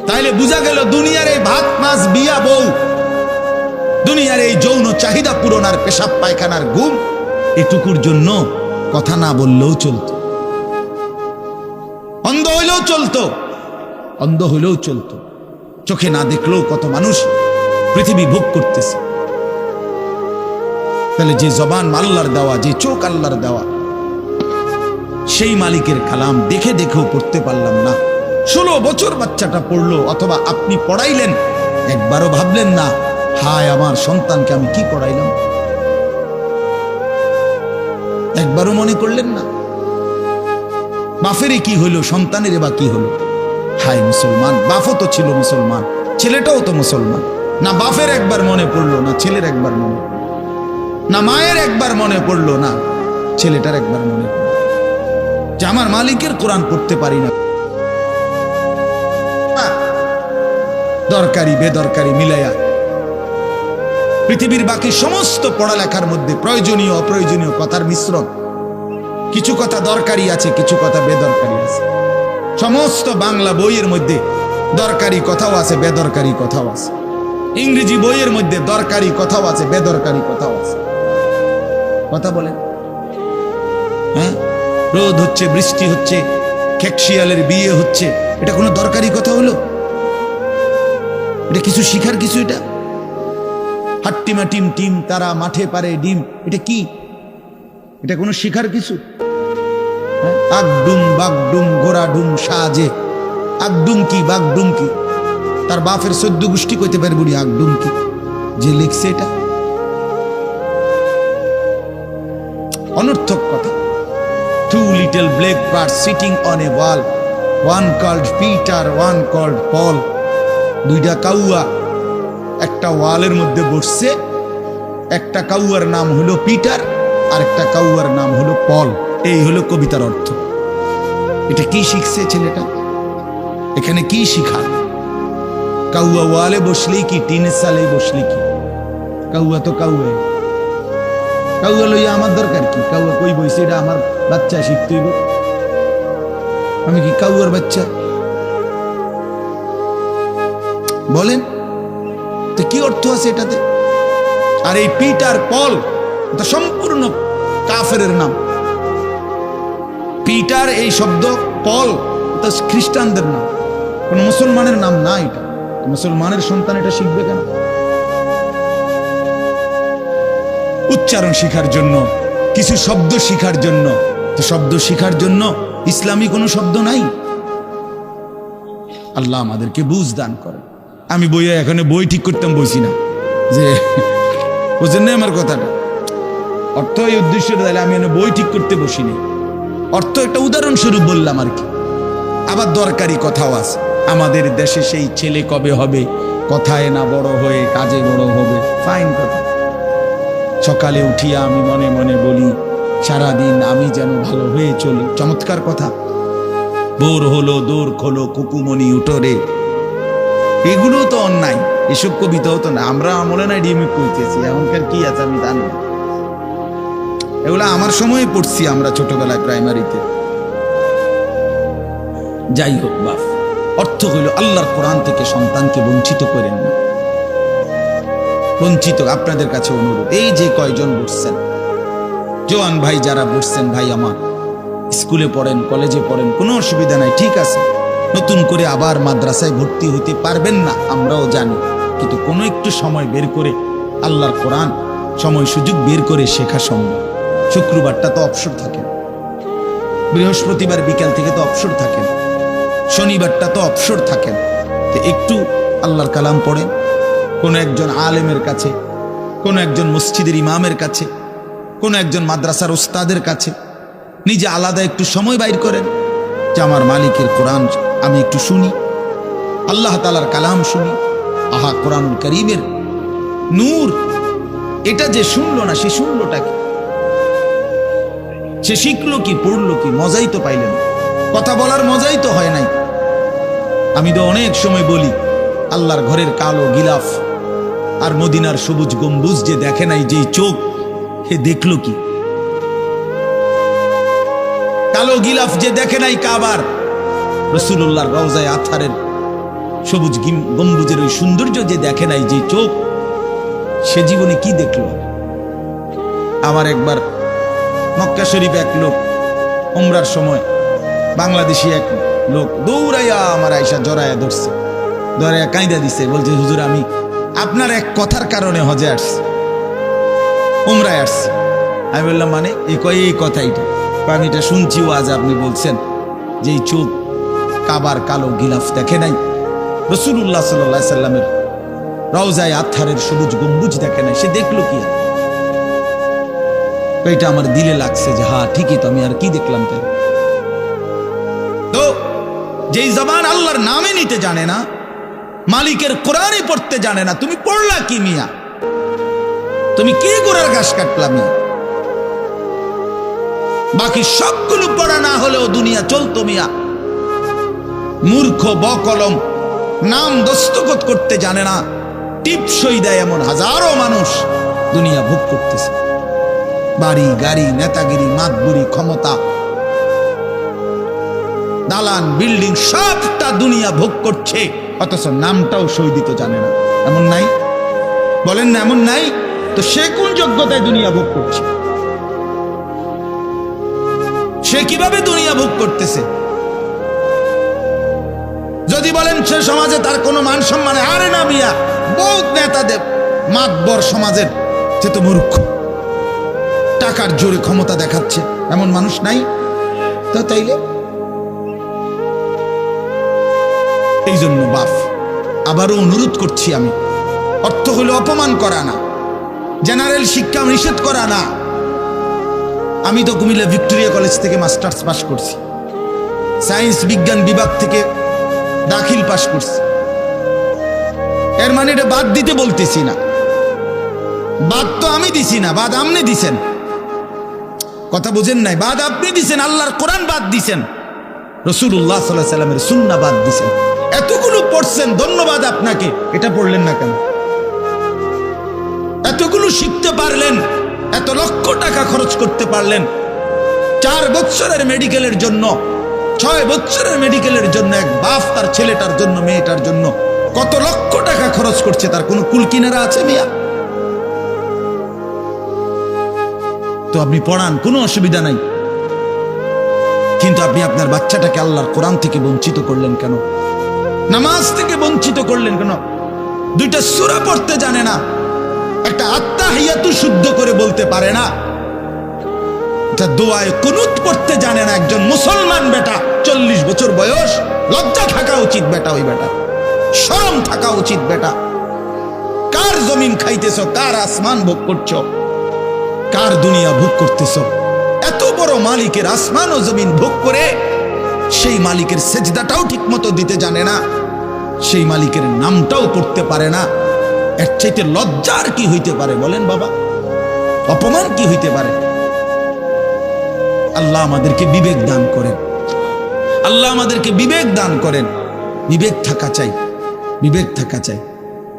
[SPEAKER 1] তাইলে বোঝা গেল দুনিয়ার এই ভাত মাছ বিয়া বউ, দুনিয়ার এই যৌন চাহিদা পূরণ আর পেশাব পায়খানার ঘুম, এটুকুর জন্য কথা না বললেও চলতো, অন্ধ হইলেও চলতো, অন্ধ হইলেও চলতো, চোখে না দেখলেও কত মানুষ পৃথিবী ভোগ করতেছে। তাহলে যে জবান আল্লাহর দেওয়া, যে চোখ আল্লাহর দেওয়া, সেই মালিকের কালাম দেখে দেখেও পড়তে পারলাম না। 16 বছর বাচ্চাটা পড়লো, অথবা আপনি পড়াইলেন, একবারও ভাবলেন না হায় আমার সন্তানকে আমি কি পড়াইলাম? একবারও মনে করলেন না বাফেরই কি হইল, সন্তানের বা কি হলো? হায় মুসলমান, বাফও তো ছিল মুসলমান, ছেলেটাও তো মুসলমান, না বাফের একবার মনে পড়লো, না ছেলের একবার মনে পড়লো। না মায়ের একবার মনে পড়লো, না ছেলেটার একবার মনে পড়লো যে আমার মালিকের কোরআন পড়তে পারি না। দরকারি বেদরকারি মিলাইয়া পৃথিবীর বাকি সমস্ত পড়ালেখার মধ্যে প্রয়োজনীয় অপ্রয়োজনীয় কথার মিশ্রণ। কিছু কথা দরকারি আছে, কিছু কথা বেদরকারি আছে। সমস্ত বাংলা বইয়ের মধ্যে দরকারি কথাও আছে, বেদরকারি কথাও আছে। ইংরেজি বইয়ের মধ্যে দরকারি কথাও আছে, বেদরকারি কথাও আছে। কথা বলেন, হ্যাঁ? রোদ হচ্ছে, বৃষ্টি হচ্ছে, খেকশিয়ালের বিয়ে হচ্ছে, এটা কোনো দরকারি কথা হলো? এটা কিছু শিখার কিছু? এটা হাট্টিমা টিম টিম তারা মাঠে পারে ডিম, এটা কি? এটা কোনো শিখার কিছু? আগডুম বাগডুম ঘোড়াডুম সাজে। আগডুম কি বাগডুম কি? তার বাপের 14 গোষ্ঠী কইতে পারবো নি আগডুম কি? যে লিখছে এটা অনর্থক কথা। Two little black birds sitting on a wall, one called Peter, one called Paul. দুইটা কাউয়া একটা ওয়ালের মধ্যে বসছে। একটা কাউয়ার নাম হলো পিটার, আর একটা কাউয়ার নাম হলো পল। এই হলো কবিতার অর্থ। এটা কি শিখছে ছেলেটা? এখানে কি শিখা? কাউয়া ওয়ালে বসলেই কি, টিনের সালে বসলে কি? কাউয়া তো কাউয়া। কাউয়া লইয়া আমার দরকার কি? কাউয়া কই বইছে, এটা আমার বাচ্চা শিখতে হইব। আমি কি কাউয়ার বাচ্চা? বলেন তো কি অর্থ আছে এটাতে? আর এই পিটার পল এটা সম্পূর্ণ কাফেরের নাম। পিটার এই শব্দ, পল এটা খ্রিস্টানদের নাম, কোন মুসলমানের নাম না। এটা মুসলমানের সন্তান এটা শিখবে কেন? উচ্চারণ শিখার জন্য, কিছু শব্দ শিখার জন্য। তো শব্দ শিখার জন্য ইসলামী কোনো শব্দ নাই। আল্লাহ আমাদেরকে বুঝ দান করে। আমি বইয়ে এখানে বই ঠিক করতাম বইছি না, যে বুঝলেন না আমার কথাটা? অর্থ এই উদ্দেশ্য তাহলে আমি বই ঠিক করতে বসিনি। অর্থ একটা উদাহরণস্বরূপ বললাম আর কি। আবার দরকারি কথাও আছে। আমাদের দেশে সেই ছেলে কবে হবে, কথায় না বড় হয়ে কাজে বড় হবে। ফাইন কথা। সকালে উঠিয়া আমি মনে মনে বলি, সারাদিন আমি যেন ভালো হয়ে চলি। চমৎকার কথা। বোর হলো দৌড় খোলো কুকুমনি উঠোরে, এগুলো তো অন্যায়। এসব কবিতাও তো না, আমরা আমলে নাই ডিমিক কইতেছি। এখনকার কি আছে আমি জানি না। এগুলো আমার সময়ে পড়ছি আমরা ছোটবেলায় প্রাইমারিতে। যাই হোক বাপ, অর্থ হইল আল্লাহর কোরআন থেকে সন্তানকে বঞ্চিত করেন না। বঞ্চিত আপনাদের কাছে অনুরোধ, এই যে কয়জন বসছেন, জোয়ান ভাই যারা বসছেন, ভাই আমার স্কুলে পড়েন, কলেজে পড়েন, কোনো অসুবিধা নাই, ঠিক আছে। নতুন করে আবার মাদ্রাসায় ভর্তি হইতে পারবেন না, আমরাও জানি। কিন্তু কোনো একটু সময় বের করে আল্লাহর কোরআন সময় সুযোগ বের করে শেখা সম্ভব। শুক্রবারটা তো অবসর থাকেন, বৃহস্পতিবার বিকাল থেকে তো অবসর থাকেন, শনিবারটা তো অবসর থাকেন। তো একটু আল্লাহর কালাম পড়েন, কোনো একজন আলেমের কাছে, কোনো একজন মসজিদের ইমামের কাছে, কোনো একজন মাদ্রাসার ওস্তাদের কাছে নিজে আলাদা একটু সময় বাইর করেন যে আমার মালিকের কোরআন আমি একটু শুনি, আল্লাহ তাআলার কালাম শুনি। আহা, কোরআনুল কারীমের নূর। এটা যে শুনলো না, সে শুনলোটা কি? সে শিখলো কি, পড়লো কি? মজাই তো পাইলেন। কথা বলার মজাই তো হয় নাই। আমি তো অনেক সময় বলি, আল্লাহর ঘরের কালো গিলাফ আর মদিনার সবুজ গম্বুজ যে দেখে নাই, যেই চোখ, সে দেখলো কি? কালো গিলাফ যে দেখে নাই কাবার, রাসূলুল্লাহর রওজায়ে আতহারের সবুজ গম্বুজের ওই সৌন্দর্য যে দেখে নাই, যে চোখ, সে জীবনে কি দেখলো? আমার একবার মক্কা শরীফ এক লোক উমরার সময়, বাংলাদেশি এক লোক দৌড়াইয়া আমার আয়সা জড়াইয়া ধরছে, ধরাইয়া কাঁদা দিছে, বলছে হুজুর আমি আপনার এক কথার কারণে হজে আসছি, উমরায় আসছি। আমি বললাম মানে? এই কথাইটা আমি এটা শুনছি, আজ আপনি বলছেন যে এই চোখ কাবার কালো গিলাফ দেখে নাই, রাসূলুল্লাহ সাল্লাল্লাহু আলাইহি সাল্লামের রওজায়ে আতহারের সবুজ গম্বুজ দেখে নাই, সে দেখলো কি? এটা আমার দিলে লাগছে যে হ্যাঁ ঠিকই তো, আমি আর কি দেখলাম? তাই তো যেই জবান আল্লাহর নামে নিতে জানে না, মালিকের কোরআনই পড়তে জানে না, তুমি পড়লা কি মিয়া? তুমি কি গোড়ার ঘাস কাটলামি? বাকি সবগুলো পড়া না হলেও দুনিয়া চলতো মিয়া। মূর্খ বকলম, নাম দস্তখত করতে জানে না, টিপসই দেয় এমন হাজারো মানুষ দুনিয়া ভোগ করতেছে। বাড়ি গাড়ি, নেতাগিরি, মাতবুরি, ক্ষমতা, দালান বিল্ডিং সবটা দুনিয়া ভোগ করছে, অথচ নামটাও সই দিতে জানে না। এমন নাই? বলেন না এমন নাই? তো সে কোন যোগ্যতায় দুনিয়া ভোগ করছে? সে কিভাবে দুনিয়া ভোগ করতেছে? যদি বলেন সে সমাজে তার কোনো মান সম্মানে, আরে না মিয়া, বহুত নেতাদের মাতবর সমাজের, সে তো মূর্খ, টাকার জোরে ক্ষমতা দেখাচ্ছে, এমন মানুষ নাই? তো তাইলে এই জন্য বাপ আবারও অনুরোধ করছি আমি, অর্থ হলো অপমান করা না, জেনারেল শিক্ষা নিষেধ করা না। আমি তো কুমিল্লা ভিক্টোরিয়া কলেজ থেকে মাস্টার্স পাস করছি, সায়েন্স বিজ্ঞান বিভাগ থেকে দাখিল পাস করছি। এর মানে এটা বাদ দিতে বলতেছি না, বাদ তো আমি দিছি না, বাদ আপনি দিছেন। কথা বুঝেন নাই? বাদ আপনি দিছেন, আল্লাহর কোরআন বাদ দিছেন, রাসূলুল্লাহ সাল্লাল্লাহু আলাইহি সাল্লামের সুন্নাহ বাদ দিছেন। এতগুলো পড়ছেন, ধন্যবাদ আপনাকে। এটা পড়লেন না কেন? এতগুলো শিখতে পারলেন, এত লক্ষ টাকা খরচ করতে পারলেন। 4 বছরের মেডিকেলের জন্য, 6 বছরের মেডিকেলের জন্য এক বাপ তার ছেলেটার জন্য, মেয়েটার জন্য কত লক্ষ টাকা খরচ করছে, তার কোনো কুল কিনারা আছে মিয়া? তো আপনি পড়ান, কোনো অসুবিধা নাই, কিন্তু আপনি আপনার বাচ্চাটাকে আল্লাহর কোরআন থেকে বঞ্চিত করলেন কেন? নামাজ থেকে বঞ্চিত করলেন কেন? 2টা সূরা পড়তে জানে না, একটা আত্তাহিয়াতু শুদ্ধ করে বলতে পারে না, এটা দোয়ায়ে কুনুত পড়তে জানে না। একজন মুসলমান বেটা, 40 বছর বয়স, লজ্জা থাকা উচিত বেটা, ওই বেটা শরম থাকা উচিত বেটা। কার জমিন খাইতেছ, কার আসমান ভোগ করছো, কার দুনিয়া ভোগ করতেছ? এত বড় মালিকের আসমান ও জমিন ভোগ করে সেই মালিকের সেজদাটাও ঠিক মতো দিতে জানে না, সেই মালিকের নামটাও পড়তে পারে না। এর চাইতে লজ্জার কি হইতে পারে বলেন বাবা? অপমান কি হইতে পারে? আল্লাহ আমাদেরকে বিবেক দান করেন, আল্লাহ আমাদেরকে বিবেক দান করেন। বিবেক থাকা চাই, বিবেক থাকা চাই।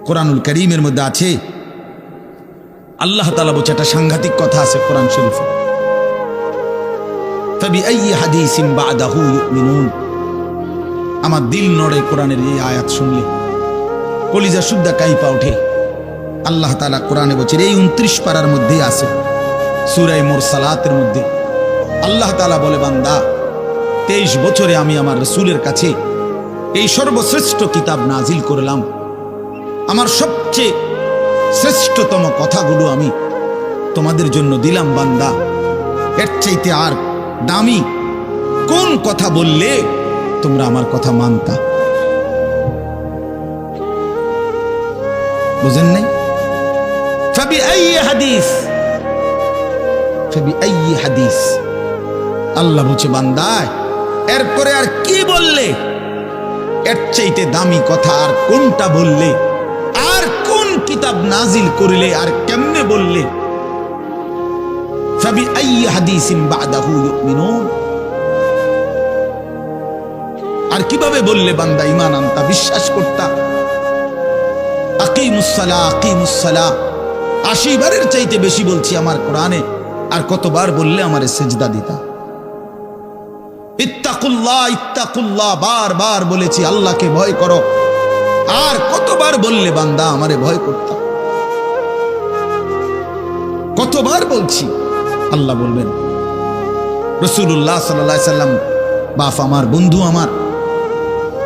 [SPEAKER 1] কোরআনুল কারীমের মধ্যে আছে, আল্লাহ তাআলা বলছে, একটা সাংঘাতিক কথা আছে কোরআন শরীফে, ফাবিআইয়ি হাদিসিন বা'দাহু ইউমিনুন। আমার দিল নড়ে কোরআনের এই আয়াত শুনলে, কলিজা শুদ্ধা কাইপা ওঠে। আল্লাহ তাআলা কোরআনে বলছে, এই 29 পারার মধ্যেই আছে, সূরা মুরসালাতের মধ্যে আল্লাহ তাআলা বলে, বান্দা 23 বছরে আমি আমার রাসূলের কাছে এই সর্বশ্রেষ্ঠ কিতাব নাজিল করলাম, আমার সবচেয়ে শ্রেষ্ঠতম কথাগুলো আমি তোমাদের জন্য দিলাম। বান্দা, এর চাইতে আর দামি কোন কথা বললে তোমরা আমার কথা মানতা? বুঝেন নাই? ফাবিআইয়ি হাদিস, ফাবিআইয়ি হাদিস। আল্লাহ বলছে, বান্দা এরপরে আর কি বললে, এর চাইতে দামি কথা আর কোনটা বললে, আর কোন কিতাব নাজিল করলে, আর কেমনে বললে? ফাবিআইয়ি হাদিসিন বা'দাহু ইউমিনুন। আর কিভাবে বললে বান্দা ঈমান আনতা, বিশ্বাস করতা? আকিমুস সালাহ, আকিমুস সালাহ 80 বারের চাইতে বেশি বলছি আমার কোরআনে, আর কতবার বললে আমারে সিজদা দিতা? ইত্তাকুল্লাহ, ইত্তাকুল্লাহ বারবার বলেছি, আল্লাহকে ভয় করো, আর কতবার বললে বান্দা আমারে ভয় করতা? কতবার বলছি? আল্লাহ বলবেন। রাসূলুল্লাহ সাল্লাল্লাহু আলাইহি সাল্লাম বাপ আমার, বন্ধু আমার,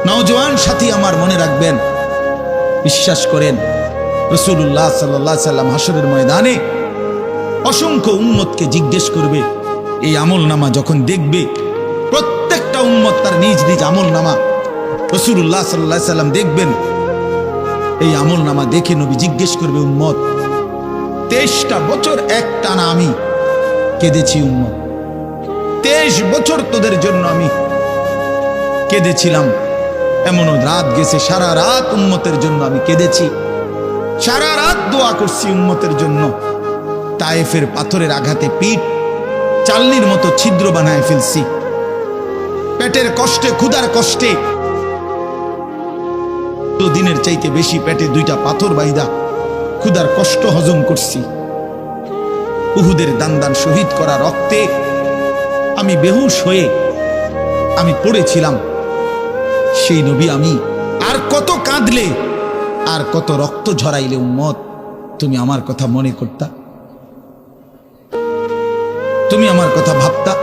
[SPEAKER 1] নওজোয়ান সাথী আমার, মনে রাখবেন, বিশ্বাস করেন, রাসূলুল্লাহ সাল্লাল্লাহু আলাইহি সাল্লাম হাসরের ময়দানে অসংখ্য উম্মতকে জিজ্ঞেস করবে। এই আমল নামা যখন দেখবে, প্রত্যেকটা উম্মত তার নিজ নিজ আমল নামা, রাসূলুল্লাহ সাল্লাল্লাহু আলাইহি সাল্লাম দেখবেন। এই আমল নামা দেখে নবী জিজ্ঞেস করবে, উম্মত 23টা বছর একটানা আমি কেঁদেছি, উম্মত 23 বছর তোদের জন্য আমি কেঁদেছিলাম। এমনও রাত গেছে, সারা রাত উম্মতের জন্য আমি কেঁদেছি, সারা রাত দোয়া করছি উম্মতের জন্য। তায়েফের পাথরের আঘাতে পিঠ চালনির মতো ছিদ্র বানায় ফেলছি। পেটের কষ্টে, ক্ষুধার কষ্টে দিনের চাইতে বেশি পেটে 2টা পাথর বাইদা ক্ষুধার কষ্ট হজম করছি। উহুদের দান শহীদ করা রক্তে আমি বেহুশ হয়ে আমি পড়েছিলাম। সেই নবী আমি আর কত কাঁদলে, আর কত রক্ত ঝরাইলে উম্মত তুমি আমার কথা মনে করতা, তুমি আমার কথা ভাবতা?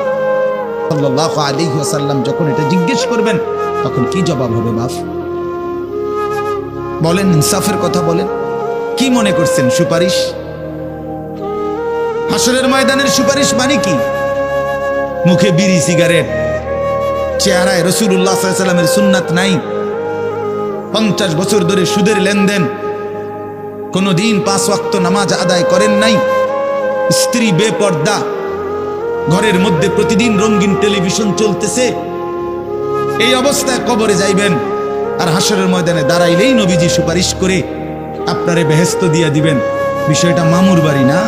[SPEAKER 1] সাল্লাল্লাহু আলাইহি ওয়াসাল্লাম যখন এটা জিজ্ঞেস করবেন তখন কি জবাব হবে? বাপ বলেন, ইনসাফের কথা বলেন। কি মনে করছেন সুপারিশ? হাসরের ময়দানের সুপারিশ মানে কি? মুখে বিড়ি, সিগারেট, চেহারায় রাসূলুল্লাহ সাল্লাল্লাহু আলাইহি ওয়াসাল্লামের সুন্নাত নাই, 50 বছর ধরে সুদের লেনদেন, কোনদিন 5 ওয়াক্ত নামাজ আদায় করেন নাই, স্ত্রী বেপর্দা, ঘরের মধ্যে প্রতিদিন রঙিন টেলিভিশন চলতেছে। এই অবস্থায় কবরে যাইবেন, আর হাসরের ময়দানে দাঁড়াইলেই নবীজি সুপারিশ করে আপনারে বেহেশত দিয়া দিবেন। বিষয়টা মামুর বাড়ি না,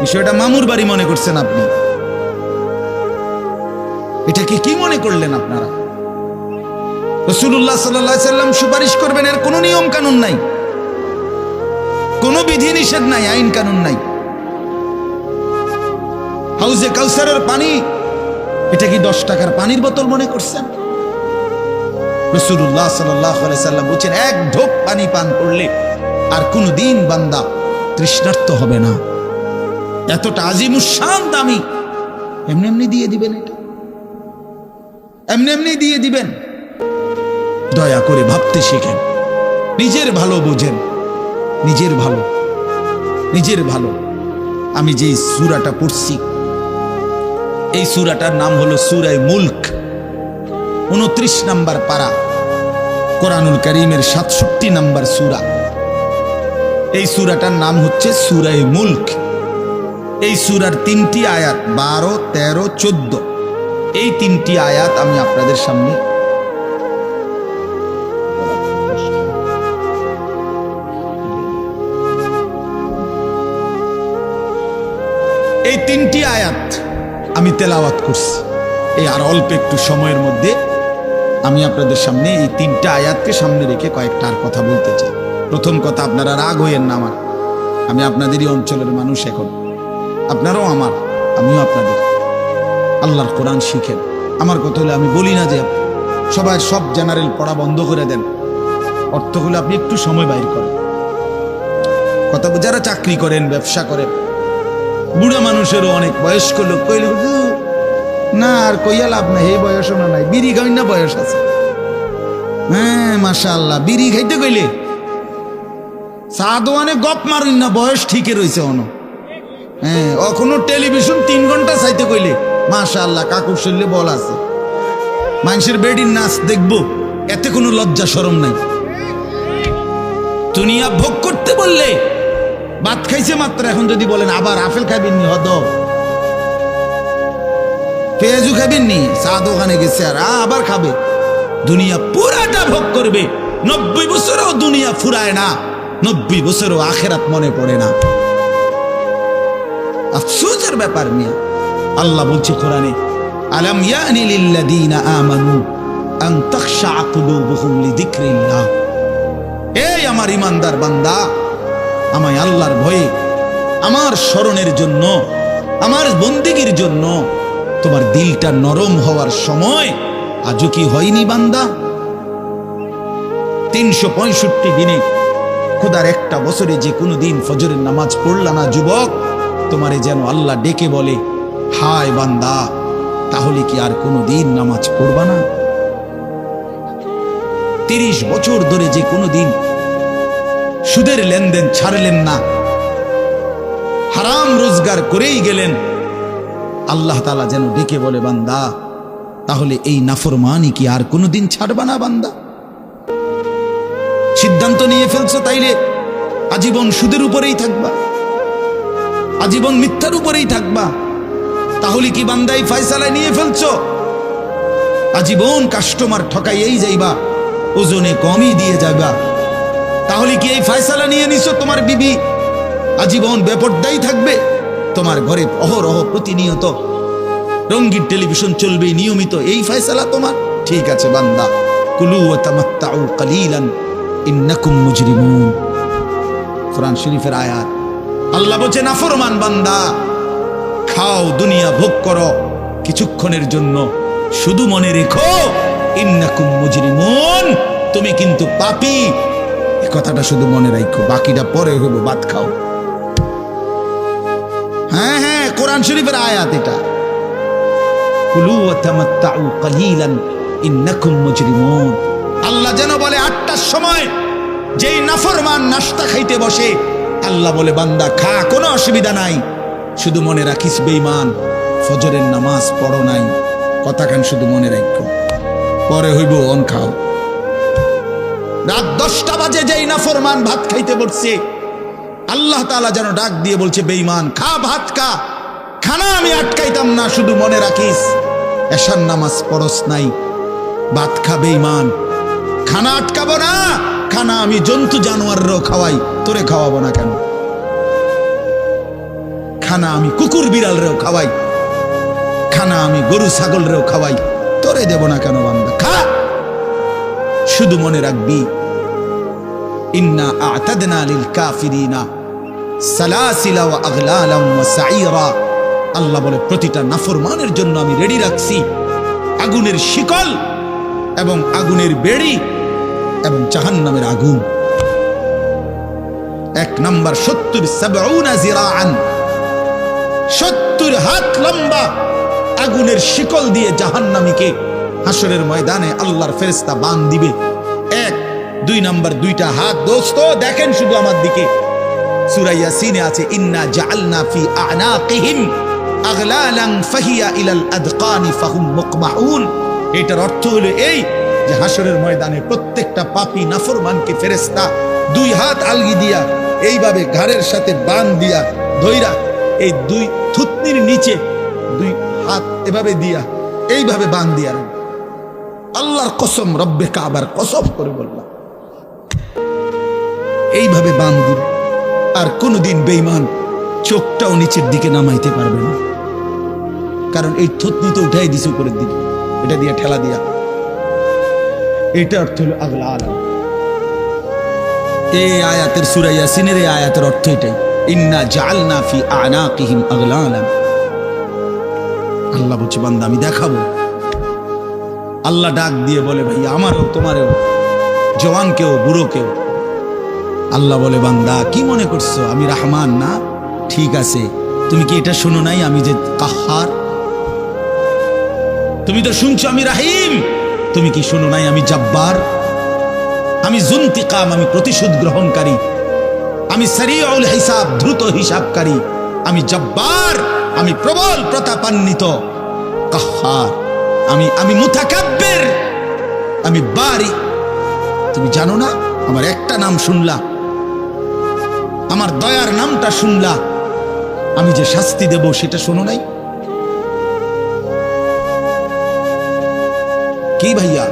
[SPEAKER 1] বিষয়টা মামুর বাড়ি মনে করছেন আপনি। এটাকে কি মনে করলেন আপনারা? রাসূলুল্লাহ সাল্লাল্লাহু আলাইহি ওয়াসাল্লাম সুপারিশ করবেন, এর কোনো নিয়ম কানুন নাই, কোনো বিধি নিষেধ নাই, আইন কানুন নাই। হাউজে কাউসারের পানি, এটা কি 10 টাকার পানির বোতল মনে করছেন? রাসূলুল্লাহ সাল্লাল্লাহু আলাইহি ওয়াসাল্লাম বলেছেন, 1 ঢোক পানি পান করলে আর কোনদিন বান্দা তৃষ্ণার্ত হবে না। এতটা আজিমুস শান দামি, এমনি এমনি দিয়ে দিবেন? এটা এমনি এমনি দিয়ে দিবেন? দয়া করে ভাবতে শেখেন, নিজের ভালো বোঝেন, নিজের ভালো, নিজের ভালো। আমি যে সূরাটা পড়ছি, এই সূরাটার নাম হলো সূরা মুলক, 29 নম্বর পারা, কোরআনুল কারীমের 67 নম্বর সূরা। এই সূরাটার নাম হচ্ছে সূরা মুলক। এই সূরার 3টি আয়াত, 12, 13, 14, এই 3টি আয়াত আমি আপনাদের সামনে এই 3টি আয়াত আমি তেলাওয়াত করছি। এই আর অল্প একটু সময়ের মধ্যে আমি আপনাদের সামনে এই 3টা আয়াতকে সামনে রেখে কয়েকটা আর কথা বলতে চাই। প্রথম কথা, আপনারা রাগ হইয়েন না আমার, আমি আপনাদেরই অঞ্চলের মানুষ, এখন আপনারাও আমার, আমিও আপনাদের। আল্লাহর কোরআন শিখেন। আমার কথা হলে আমি বলি না যে সবাই সব জেনারেল পড়া বন্ধ করে দেন, অর্থ হলে আপনি একটু সময় বাইর করেন। কথা, যারা চাকরি করেন, ব্যবসা করেন, বুড়া মানুষেরও অনেক বয়স্ক লোক কইলে না আর কইয়া লাভ নাই, এই বয়সও না নাই, বিড়ি খাই না বয়স আছে। হ্যাঁ মাশাআল্লাহ, বিড়ি খাইতে কইলে চা দোয়ানে গপ মারুন না, বয়স ঠিকই রয়েছে অন। হ্যাঁ, এখনো টেলিভিশন 3 ঘন্টা চাইতে কইলে মাশাআল্লাহ কাকুর শরীরে বল আছে। মানুষের বেডির নাচ দেখবো, এতে কোনো লজ্জা শরম নাই। দুনিয়া ভোগ করতে বললে, ভাত খাইছে মাত্র, এখন যদি বলেন আবার আপেল খাবেন নি, হদ পেঁয়াজু খাবেন নি, চা দোকানে গেছে আর আবার খাবে। দুনিয়া পুরাটা ভোগ করবে। 90 বছরেও দুনিয়া ফুরায় না, 90 বছরেও আখেরাত মনে পড়ে না। আফসোসের ব্যাপার মিয়া। আল্লাহ বলছে কোরআনে, আলাম ইয়ানি লিল্লাযীনা আমানু আন তাখশা কুলুবুহুম লিযিকরিল্লাহ। এই আমার ইমানদার বান্দা, আমায় আল্লাহর ভয়ে, আমার স্মরণের জন্য, আমার বন্দেগীর জন্য তোমার দিলটা নরম হওয়ার সময় আজও কি হয়নি বান্দা? 365 দিনে খোদার একটা বছরে যে কোনো দিন ফজরের নামাজ পড়লা না যুবক, তোমারে যেন আল্লাহ ডেকে বলে, হায় বান্দা, তাহলে কি আর কোনো দিন নামাজ পড়বা না? 30 বছর ধরে যে কোনো দিন সুদের লেনদেন ছাড়লেন না, হারাম রোজগার করেই গেলেন, আল্লাহ তাআলা যেন ডেকে বলে, বান্দা, তাহলে এই নাফরমানি কি আর কোনোদিন ছাড়বা না বান্দা? সিদ্ধান্ত নিয়ে ফেলছো তাইলে আজীবন সুদের উপরেই থাকবা, আজীবন মিথ্যার উপরেই থাকবা। তাহলে কি বান্দা এই ফয়সালা নিয়ে ফেলছো? আজীবন কাস্টমার ঠকাইয়েই যাইবা, ওজনে কমই দিয়ে যাবা। তাহলে কি এই ফয়সালা নিয়ে নিছো তোমার বিবি আজীবন বেপরদাই থাকবে? তোমার ঘরে অহরহ প্রতিনিয়ত রঙিন টেলিভিশন চলবে নিয়মিত, এই ফয়সালা তোমার? ঠিক আছে বান্দা, কুলু ওয়া তামাত্তাউ কালিলান ইন্নাকুম মুজরিমুন। কোরআন শরীফের আয়াত। আল্লাহ বলছে নাফরমান বান্দা, খাও, দুনিয়া ভোগ করো কিছুক্ষণের জন্য, শুধু মনে রেখো ইন্নাকুম মুজরিমুন, তুমি কিন্তু পাপী। এই কথাটা শুধু মনে রাখো, বাকিটা পরে হইব, ভাত খাও। হ্যাঁ হ্যাঁ, কোরআন শরীফের আয়াত এটা। কুলু ওয়া তামাত্তাউ কালিলান ইন্নাকুম মুজরিমুন। আল্লাহ যেন বলে 8টার সময় যেই নাফরমান নাস্তা খাইতে বসে, আল্লাহ বলে বান্দা খা, কোনো অসুবিধা নাই, শুধু মনে রাখিস বেঈমান ফজরের নামাজ পড়ো নাই। কথাখান শুধু মনে রাখো, পরে হইব অন খাও। রাত 10টা বাজে যেই নাফরমান ভাত খাইতে বসছে, আল্লাহ তাআলা যেন ডাক দিয়ে বলছে বেঈমান খা, ভাত খা, খানা আমি আটকাইতাম না, শুধু মনে রাখিস এশার নামাজ পড়স নাই, ভাত খা বেঈমান। খানা আটকাবো না, খানা আমি জন্তু জানোয়াররাও খাওয়াই, তোরে খাওয়াবো না কেন? খানা আমি কুকুর বিড়ালরেও খাওয়াই, খানা আমি গরু ছাগলরেও খাওয়াই, তোরে দেব না কেন বান্দা? খা, শুধু মনে রাখবি ইন্না আ'তাদনা লিল কাফিরিনা সালাসিলা ওয়া আগলালাম ওয়া সাইরা। আল্লাহ বলে প্রতিটা নাফরমানের জন্য আমি রেডি রাখছি আগুনের শিকল এবং আগুনের বেড়ি এবং জাহান্নামের আগুন। 1 নাম্বার 70 জিরাআন, 70 হাত লম্বা আগুনের শিকল দিয়ে জাহান্নামীকে হাসরের ময়দানে আল্লাহর ফেরেশতা বাঁধ দিবে। 1 2 নাম্বার 2টা হাত। দোস্ত দেখেন শুধু আমার দিকে, সূরা ইয়াসিনে আছে ইন্না জাআলনা ফি আ'নাকিহিম আগলালান ফাহিয়া ইলাল আদকানি ফাহুম মুকমাহুন। এটার অর্থ হলো এই যে হাসরের ময়দানে প্রত্যেকটা পাপী নাফরমানকে ফেরেশতা 2 হাত আলগি দিয়া এইভাবে ঘাড়ের সাথে বাঁধ দিয়া ধইরা, এই 2 থুতনির নিচে 2 হাত এভাবে দিয়া এইভাবে বাঁধ দিয়া, আল্লাহর কসম, রব্বে কাবার কসম করে বললাম, এইভাবে বাঁধ দিবে। আর কোনদিন বেঈমান চোখটাও নিচের দিকে নামাইতে পারবে না, কারণ এই থুতনি তো উঠাই দিছে উপরের দিকে, এটা দিয়ে ঠেলা দিয়া। এটা অর্থ হলো আগলা আলাম। এই আয়াতের সূরা ইয়াসিনের এই আয়াতের অর্থ এটাই, ইন্না জাআলনা ফি আ'নাকিহিম আগলালান। আল্লাহ বলছে বান্দা আমি দেখাবো। আল্লাহ ডাক দিয়ে বলে ভাই আমারও তোমারও, জওয়ানকেও বুড়োকেও। আল্লাহ বলে বান্দা কি মনে করছো আমি রহমান না? ঠিক আছে, তুমি কি এটা শোনো নাই আমি যে কাহ্হার? তুমি তো শুনছো আমি রাহিম, তুমি কি শোনো নাই আমি জব্বার? আমি যুনতিকাম, আমি প্রতিশোধ গ্রহণকারী, আমি সারিউল হিসাব, দ্রুত হিসাবকারী, আমি জব্বার, আমি প্রবল প্রতাপান্বিত, কাহ্হার, আমি মুতাকাব্বির, আমি বারি। তুমি জানো না? আমার একটা নাম শুনলা, আমার দয়ার নামটা শুনলা, আমি যে শাস্তি দেব সেটা শোনো নাই? কি ভাইয়া,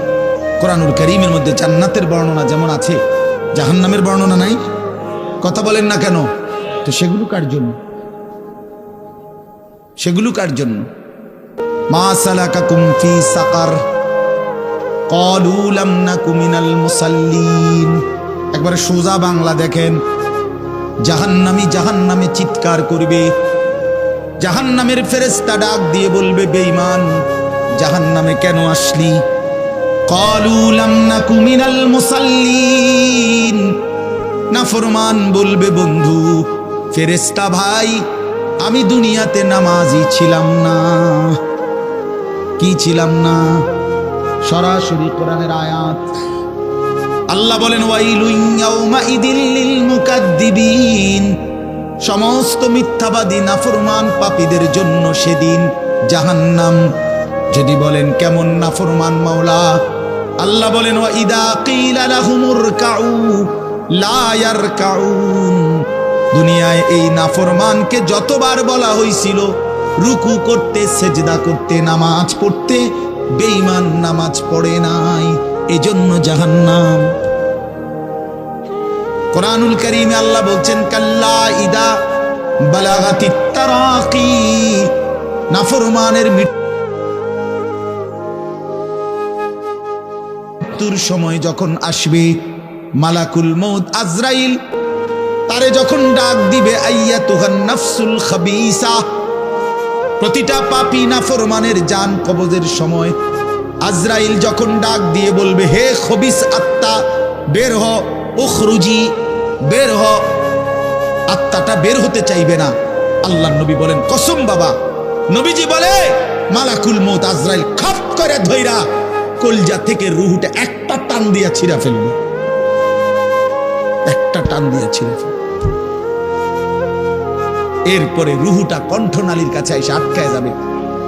[SPEAKER 1] কোরআনুল কারীমের মধ্যে জান্নাতের বর্ণনা যেমন আছে, জাহান্নামের বর্ণনা নাই? কথা বলেন না কেন? তো সেগুলো কার জন্য? সেগুলো কার জন্য? মা সালাকাকুম ফি সাকার ক্বালু লাম নাকু মিনাল মুসাল্লিন। একবারে সোজা বাংলা দেখেন, জাহান্নামী জাহান্নামে চিৎকার করবে, জাহান্নামের ফেরেশতা ডাক দিয়ে বলবে বেঈমান জাহান্নামে কেন আসলি? ক্বালু লাম নাকু মিনাল মুসাল্লিন। নাফরমান বলবে বন্ধু ফেরেশতা ভাই আমি দুনিয়াতে নামাজি ছিলাম না। কি ছিলাম না? সরাসরি কোরআনের আয়াত। আল্লাহ বলেন ওয়াইলুন ইয়াউমাইদিল লিল মুকাদ্দিবিন। সমস্ত মিথ্যাবাদী নাফরমান পাপীদের জন্য সেদিন জাহান্নাম। যদি বলেন কেমন নাফরমান মাওলা? আল্লাহ বলেন ওয়া ইদা কিলা লাহুমুরকাউ লা ইয়ারকাউন। দুনিয়ায় এই নাফরমানকে যতবার বলা হয়েছিল রুকু করতে, সেজদা করতে, নামাজ পড়তে, বেঈমান নামাজ পড়ে নাই, এজন্য জাহান্নাম। কোরআনুল কারীমে আল্লাহ বলছেন কাল্লা ইদা বালাগাতিত তারাকি, নাফরমানের মৃত্যুর সময় যখন আসবে, মালাকুল মউত আজরাইল তারে যখন ডাক দিবে, আইয়াতুহান নাফসুল খাবিসা, প্রতিটা পাপী নাফরমানের জান কবজের সময় আজরাইল যখন ডাক দিয়ে বলবে, হে খবিস আত্মা বের হ, উখরুজি বের হ, আত্মাটা বের হতে চাইবে না। আল্লাহর নবী বলেন কসম বাবা, নবীজি বলে মালাকুল মউত আজরাইল খপ করে ধইরা কলজা থেকে রুহুটা একটা টান দিয়া ছিঁড়া ফেলবে, একটা টান দিয়া ছিঁড়া ফেলবে। এরপরে রুহুটা কণ্ঠনালীর কাছে এসে আটকায় যাবে।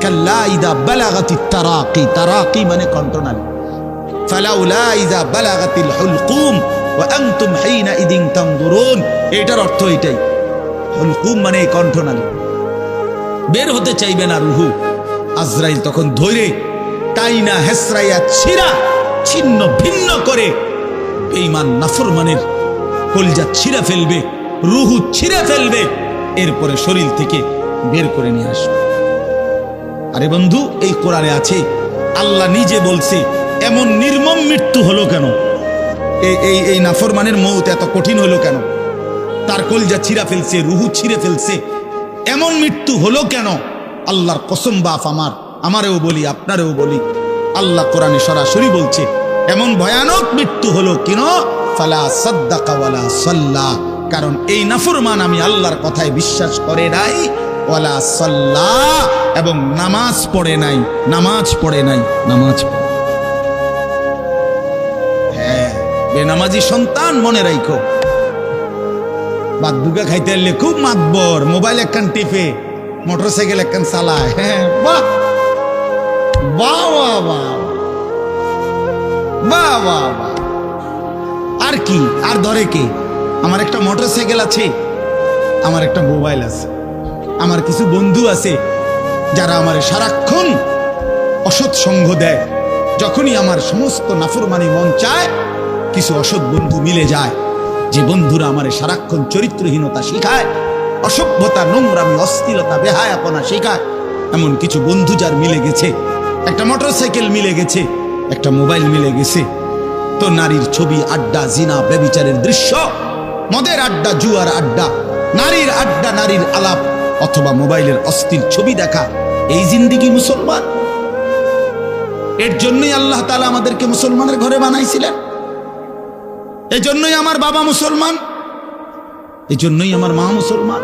[SPEAKER 1] কাল্লা ইদা বালাগাতিত তারাকি, তারাকি মানে কণ্ঠনালী। ফালাউলা ইদা বালাগাতিল হুলকুম ওয়া আনতুম হিনা ইদিন তানজুরুন, এটার অর্থ এটাই। হুলকুম মানে কণ্ঠনালী, বের হতে চাইবে না রুহু। আজরাইল তখন ধরে টাইনা হেসরাইয়া ছিঁড়া ছিন্ন ভিন্ন করে বেঈমান নাফরমানের কলজা ছিঁড়া ফেলবে, রুহু ছিঁড়া ফেলবে, এরপরে শরীর থেকে বের করে নিয়ে আসবে। আরে বন্ধু, এই কোরআনে আছে, আল্লাহ নিজে বলছে এমন নির্মম মৃত্যু হলো কেন, এই নাফরমানের মউত এত কঠিন হলো কেন, তার কলজা ছিঁড়া ফেলছে, রুহু ছিঁড়ে ফেলছে, এমন মৃত্যু হলো কেন? আল্লাহর কসম বাপ আমারেও বলি, আপনারেও বলি, আল্লাহ কোরআনে সরাসরি বলছে এমন ভয়ানক মৃত্যু হলো কেন, ফালা সাদ্দাকা ওয়ালা সাল্লা, কারণ এই নাফরমান আমি আল্লাহর কথায় বিশ্বাস করে নাই, ওয়ালা সাল্লা, এবং নামাজ পড়ে নাই, নামাজ পড়ে নাই, নামাজ পড়ে। হ্যাঁ, বেনামাজি সন্তান মনে রাখো, বাদ দুগা খাইতে এলে খুব মাতবর, মোবাইল একখান টিপে, মোটরসাইকেল একখান চালায়। হ্যাঁ, বাহ বাহ বাহ বাহ বাহ বাহ, আর কি, আর ধরে কে? আমার একটা মোটরসাইকেল আছে, আমার একটা মোবাইল আছে, আমার কিছু বন্ধু আছে যারা আমার সারাক্ষণ অসৎ সঙ্গ দেয়। যখনই আমার সমস্ত নাফরমানি মন চায়, কিছু অসৎ বন্ধু মিলে যায়, যে বন্ধুরা আমার সারাক্ষণ চরিত্রহীনতা শিখায়, অসভ্যতা, নোংরামি, অশ্লীলতা, বেহায়াপনা শেখায়। এমন কিছু বন্ধু যার মিলে গেছে, একটা মোটরসাইকেল মিলে গেছে, একটা মোবাইল মিলে গেছে, তো নারীর ছবি, আড্ডা, জিনা, ব্যভিচারের দৃশ্য, মদের আড্ডা, জুয়ার আড্ডা, নারীর আড্ডা, নারীর আলাপ, অথবা মোবাইলের অস্থির ছবি দেখা, এই জিন্দিগি মুসলমান। এর জন্যই আল্লাহ তাআলা আমাদেরকে মুসলমানের ঘরে বানাইছিলেন। এই জন্যই আমার বাবা মুসলমান, এই জন্যই আমার মা মুসলমান।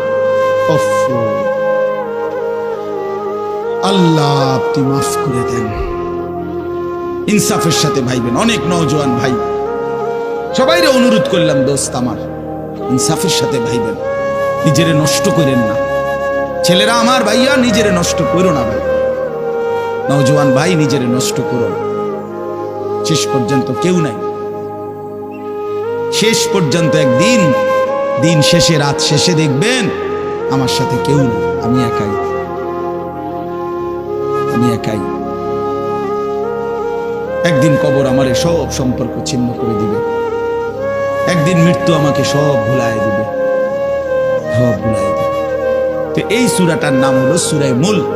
[SPEAKER 1] আল্লাহ আপনি মাফ করে দেন, ইনসাফের সাথে ভাইবেন। অনেক নওজোয়ান ভাই, সবাইরে অনুরোধ করলাম, দোস্ত আমার, ইনসাফের সাথে ভাইবেন, নিজেরে নষ্ট করেন না। ছেলেরা আমার, ভাইয়া নিজেরে নষ্ট করো না ভাই, নওজোয়ান ভাই নিজেরে নষ্ট করো না। শেষ পর্যন্ত কেউ নাই, শেষ পর্যন্ত একদিন, দিন শেষে, রাত শেষে দেখবেন আমার সাথে কেউ নেই, আমি একাই, আমি একাই। একদিন কবর আমারে সব সম্পর্ক ছিন্ন করে দিবে, একদিন মৃত্যু আমাকে সব ভুলায় দিবে, সব ভুলায় দিবে। তো এই সূরাটার নাম হলো সূরা মুলক।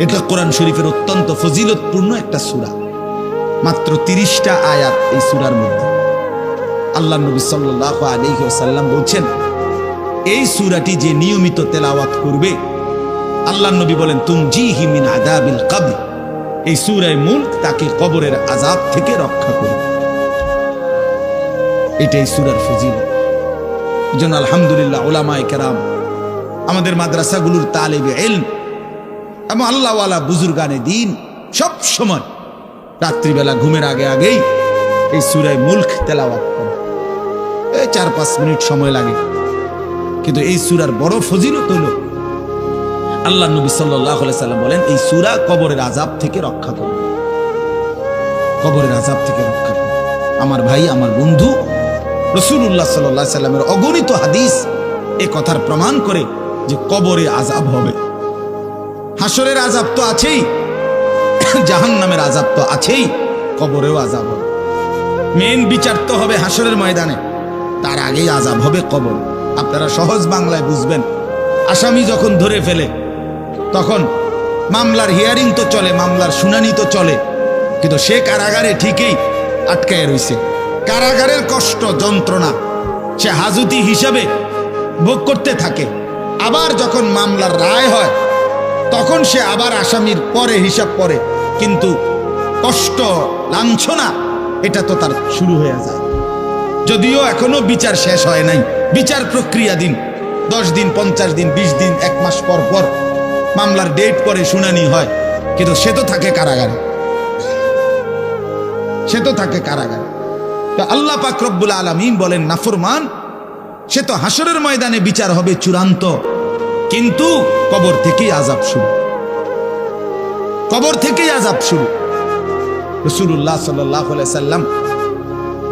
[SPEAKER 1] এটা কোরআন শরীফের অত্যন্ত ফজিলতপূর্ণ একটা সূরা, মাত্র 30টা আয়াত এই সূরার মধ্যে। আল্লাহ নবী সাল্লাল্লাহু আলাইহি ওয়াসাল্লাম বলছেন, এই সূরাটি যে নিয়মিত তেলাওয়াত করবে, আল্লাহ নবী বলেন, তুনজিহি মিন আযাবিল কবর, এই সূরা মুলক তাকে কবরের আযাব থেকে রক্ষা করবে। এটাই সূরার ফজিলত। যেন আলহামদুলিল্লাহ উলামায়ে কেরাম, আমাদের মাদ্রাসাগুলোর তালিবে ইলম এবং আল্লাহওয়ালা বুজুর্গানে দ্বীন সব সময় রাত্রিবেলা ঘুমের আগে আগেই এই সূরা মুলক তেলাওয়াত করে। এই 4-5 মিনিট সময় লাগে, কিন্তু এই সূরার বড় ফজিলত হলো, আল্লাহ নবী সাল্লাল্লাহু আলাইহি সাল্লাম বলেন, এই সূরা কবরের আযাব থেকে রক্ষা করবে, কবরের আযাব থেকে রক্ষা করবে। আমার ভাই, আমার বন্ধু, রাসূলুল্লাহ সাল্লাল্লাহু আলাইহি সাল্লামের অগণিত হাদিস এই কথার প্রমাণ করে যে কবরে আযাব হবে। হাসরের আযাব তো আছেই, জাহান্নামের আযাব তো আছেই, কবরেও আযাব হবে। মেন বিচার তো হবে হাসরের ময়দানে। তার আগেই আযাব হবে কবর। আপনারা সহজ বাংলায় বুঝবেন। আসামি যখন ধরে ফেলে তখন মামলার হিয়ারিং তো চলে, মামলার শুনানি তো চলে, কিন্তু সে কারাগারে ঠিকই আটকায় রইছে। কারাগারের কষ্ট যন্ত্রণা সে হাজতি হিসাবে ভোগ করতে থাকে। আবার যখন মামলার রায় হয় তখন সে আবার আসামির পরে হিসাব পরে, কিন্তু কষ্ট লাঞ্ছনা এটা তো তার শুরু হয়ে যায়। যদিও এখনো বিচার শেষ হয় নাই, বিচার প্রক্রিয়া দিন 10 দিন 50 দিন 20 দিন 1 মাস পর পর মামলার ডেট পরে শুনানি হয়, কিন্তু সে তো থাকে কারাগারে, সে তো থাকে কারাগারে। তো আল্লাহ পাক রব্বুল আলামিন বলেন নাফরমান সে তো হাসরের ময়দানে বিচার হবে চূড়ান্ত, কিন্তু কবর থেকেই আযাব শুরু, কবর থেকেই আযাব শুরু। রাসূলুল্লাহ সাল্লাল্লাহু আলাইহি সাল্লাম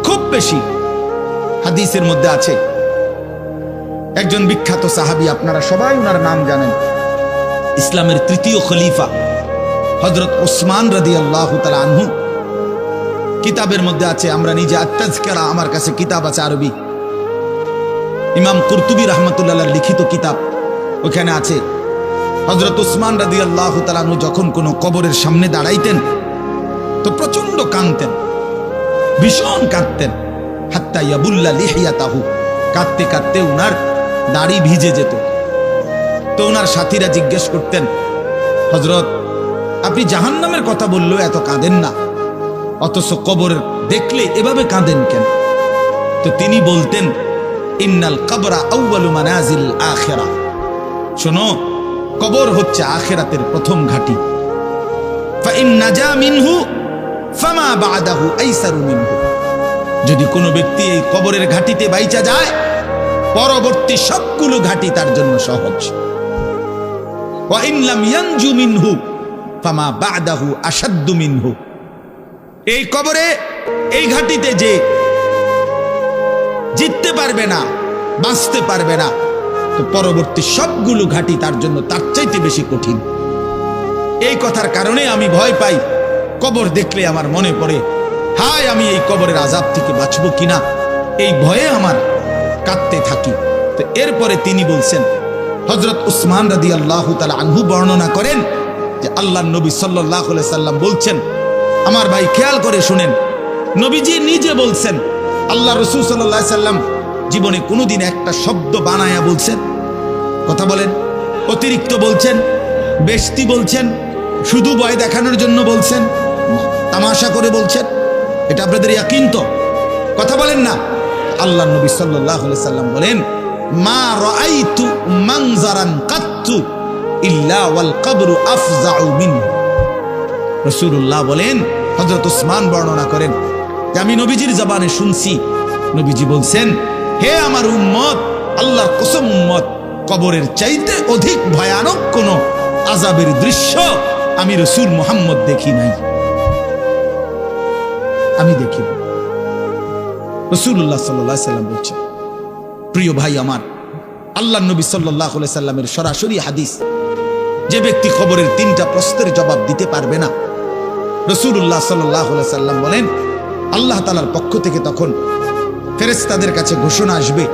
[SPEAKER 1] খুব বেশি হাদিসের মধ্যে আছে, একজন বিখ্যাত সাহাবী, আপনারা সবাই ওনার নাম জানেন, ইসলামের 3য় খলিফা হযরত ওসমান রাদিয়াল্লাহু তাআলা আনহু। কিতাবের মধ্যে আছে, আমরা নিজে আত-তাযকিরা, আমার কাছে কিতাব আছে আরবি, ইমাম কুরতুবী রাহমাতুল্লাহ লিখিত কিতাব, ওখানে আছে হযরত ওসমান রাদিয়াল্লাহু তাআলা আনহু যখন কোনো কবরের সামনে দাঁড়াইতেন তো প্রচন্ড কাঁদতেন, ভীষণ কাঁদতেন, হাত্তা ইয়াবুল্লা লিহিয়াতাহু, কাঁদতে কাঁদতে উনার দাড়ি ভিজে যেত। তো উনার সাথীরা জিজ্ঞেস করতেন, হযরত আপনি জাহান্নামের কথা বললেও এত কাঁদেন না, অথচ কবর দেখলে এভাবে কাঁদেন কেন? তো তিনি বলতেন, ইন্নাল কবরা আউয়ালু মানাজিল আখিরা, শোনো কবর হচ্ছে আখিরাতের প্রথম ঘাঁটি। ফা ইন নাজা মিনহু ফামা বাদাহু আইসারু মিনহু, যদি কোনো ব্যক্তি এই কবরের ঘাঁটিতে বাইচা যায় পরবর্তী সবগুলো ঘাঁটি তার জন্য সহজ। ওয়া ইন লাম ইয়ানজু মিনহু ফামা বাদাহু আশাদ্দু মিনহু, এই কবরে এই ঘাঁটিতে যে জিততে পারবে না, বাঁচতে পারবে না, তো পরবর্তী সবগুলো ঘাঁটি তার জন্য তার চাইতে বেশি কঠিন। এই কথার কারণে আমি ভয় পাই, কবর দেখলে আমার মনে পড়ে, হায় আমি এই কবরের আযাব থেকে বাঁচবো কিনা, এই ভয়ে আমার কাঁদতে থাকি। তো এরপরে তিনি বলছেন, হযরত উসমান রাদিয়াল্লাহু তাআলা আনহু বর্ণনা করেন যে আল্লাহর নবী সাল্লাল্লাহু আলাইহি সাল্লাম বলছেন, আমার ভাই খেয়াল করে শুনেন, নবীজি নিজে বলছেন, আল্লাহ রাসূল সাল্লাল্লাহু আলাইহি সাল্লাম জীবনে কোনোদিন একটা শব্দ বানায়া বলছেন? কথা বলেন। অতিরিক্ত বলছেন, বেশতি বলছেন, শুধু ভয় দেখানোর জন্য বলছেন, তামাশা করে বলছেন? এটা আপনাদের ইয়াকিন তো? কথা বলেন না। আল্লাহ নবী সাল্লাল্লাহু আলাইহি সাল্লাম বলেন, মা রাআইতু মানজারান কাত্তু ইল্লা ওয়াল কবরু আফজাউ মিনহু। রাসূলুল্লাহ বলেন, হযরত ওসমান বর্ণনা করেন যে আমি নবীজির জবানে শুনছি, নবীজি বলছেন, হে আমার উম্মত, আল্লাহর কসম উম্মত, কবরের চাইতে অধিক ভয়ানক কোন আযাবের দৃশ্য আমি রাসূল মুহাম্মদ দেখি নাই, আমি দেখি। রাসূলুল্লাহ সাল্লাল্লাহু আলাইহি সাল্লাম বলছেন, প্রিয় ভাই আমার, আল্লাহর নবী সাল্লাল্লাহু আলাইহি সাল্লামের সরাসরি হাদিস, যে ব্যক্তি কবরের 3টা প্রশ্নের জবাব দিতে পারবে না, রাসূলুল্লাহ সাল্লাল্লাহু আলাইহি সাল্লাম বলেন আল্লাহ তাআলার পক্ষ থেকে তখন ফেরেশতাদের কাছে ঘোষণা আসবে,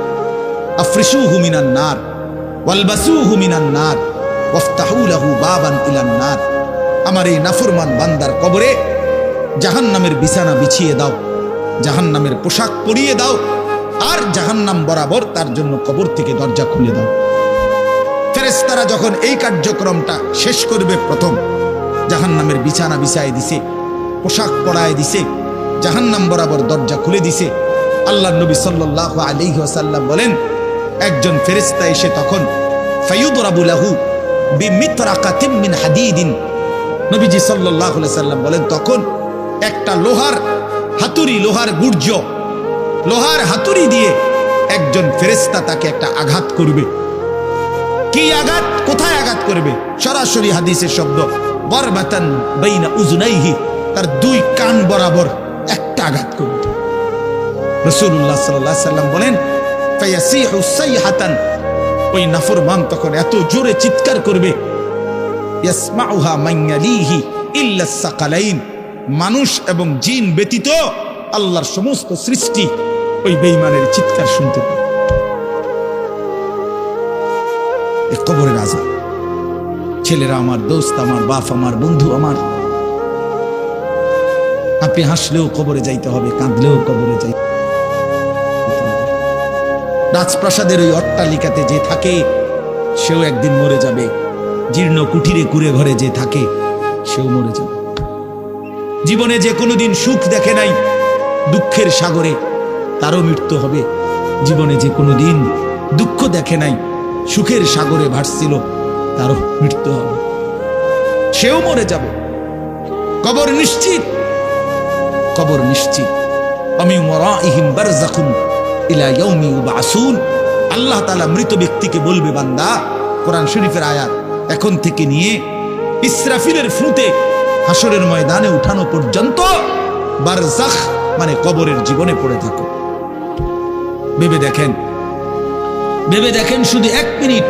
[SPEAKER 1] আফরিশুহু মিনান নার ওয়ালবাসুহু মিনান নার ওয়াফতাহু লাহু বাবান ইলান নার। আমার এই নাফরমান বান্দার কবরে জাহান্নামের বিছানা বিছিয়ে দাও, জাহান্নামের পোশাক পরিয়ে দাও, আর জাহান্নাম বরাবর তার জন্য কবর থেকে দরজা খুলে দাও। ফেরেশতারা যখন এই কার্যক্রমটা শেষ করবে, প্রথম জাহান্নামের বিছানা বিছায় দিছে, পোশাক পরায় দিছে, জাহান্নাম বরাবর দরজা খুলে দিছে, আল্লাহর নবী সাল্লাল্লাহু আলাইহি ওয়াসাল্লাম বলেন, একজন ফেরেশতা এসে তখন ফায়ুদরাবু লাহু বিমিতরাকাতিন মিন হাদিদিন, নবীজি সাল্লাল্লাহু আলাইহি ওয়াসাল্লাম বলেন, তখন একটা লোহার হাতুড়ি, লোহার গুর্জ, লোহার হাতুড়ি দিয়ে একজন ফেরেশতা তাকে একটা আঘাত করবে। কি আঘাত? কোথায় আঘাত করবে? সরাসরি হাদিসের শব্দ, বারবাতান বাইনা উযুনাইহি, তার 2 কান বরাবর একটা আঘাত করবে। রাসূলুল্লাহ সাল্লাল্লাহু আলাইহি সাল্লাম বলেন, ফায়াসিহু সাইহাতান, ওই নাফরমান তখন এত জোরে চিৎকার করবে, ইয়াসমাউহা মান ইয়ালিহি ইল্লা সাকালাইন, মানুষ এবং জিন ব্যতীত আল্লাহর সমস্ত সৃষ্টি ওই বেঈমানের চিৎকার শুনতে পাই। এই কবরের আযাব। ছেলেরা আমার, দোস্ত আমার, বাপ আমার, বন্ধু আমার, আপনি হাসলেও কবরে যাইতে হবে, কাঁদলেও কবরে যাইতে হবে। রাজপ্রাসাদের ওই অট্টালিকাতে যে থাকে সেও একদিন মরে যাবে, জীর্ণ কুঠিরে কুড়ে ঘরে যে থাকে সেও মরে যাবে। জীবনে যে কোনোদিন সুখ দেখে নাই, দুঃখের সাগরে তারও মৃত্যু হবে। জীবনে যে কোনোদিন দুঃখ দেখে নাই, সুখের সাগরে ভাসছিল, তারও মৃত্যু হবে, সেও মরে যাবে। কবর নিশ্চিত, কবর নিশ্চিত। আমিন ওয়ারাইহিম বারযাখুন ইলা ইয়াউমি ইউবআসুন। আল্লাহ তাআলা মৃত ব্যক্তিকে বলবে, বান্দা, কোরআন শরীফের আয়াত, এখন থেকে নিয়ে ইসরাফিলের ফুঁতে হাসরের ময়দানে উঠানো পর্যন্ত বারযাখ মানে কবরের জীবনে পড়ে থাকো। ভেবে দেখেন, ভেবে দেখেন, শুধু 1 মিনিট।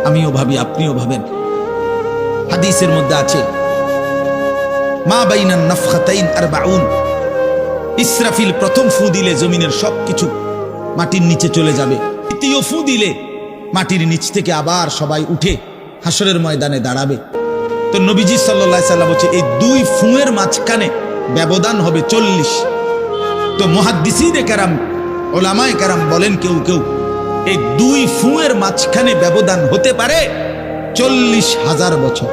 [SPEAKER 1] আমিও ভাবি, আপনিও ভাবেন। হাদিসের মধ্যে আছে, মা বাইনান নাফখাতাইন 40। ইসরাফিল প্রথম ফু দিলে জমিনের সবকিছু মাটির নিচে চলে যাবে। দ্বিতীয় ফু দিলে মাটির নিচ থেকে আবার সবাই উঠে হাসরের ময়দানে দাঁড়াবে। তো নবীজি সাল্লাল্লাহু আলাইহি সাল্লাম বলছে, এই 2 ফুঁয়ের মাঝখানে ব্যবধান হবে 40। তো মুহাদ্দিসিনে কেরাম, ওলামায়ে কেরাম বলেন, কেউ কেউ এই 2 ফুঁয়ের মাঝখানে ব্যবধান হতে পারে 40,000 বছর।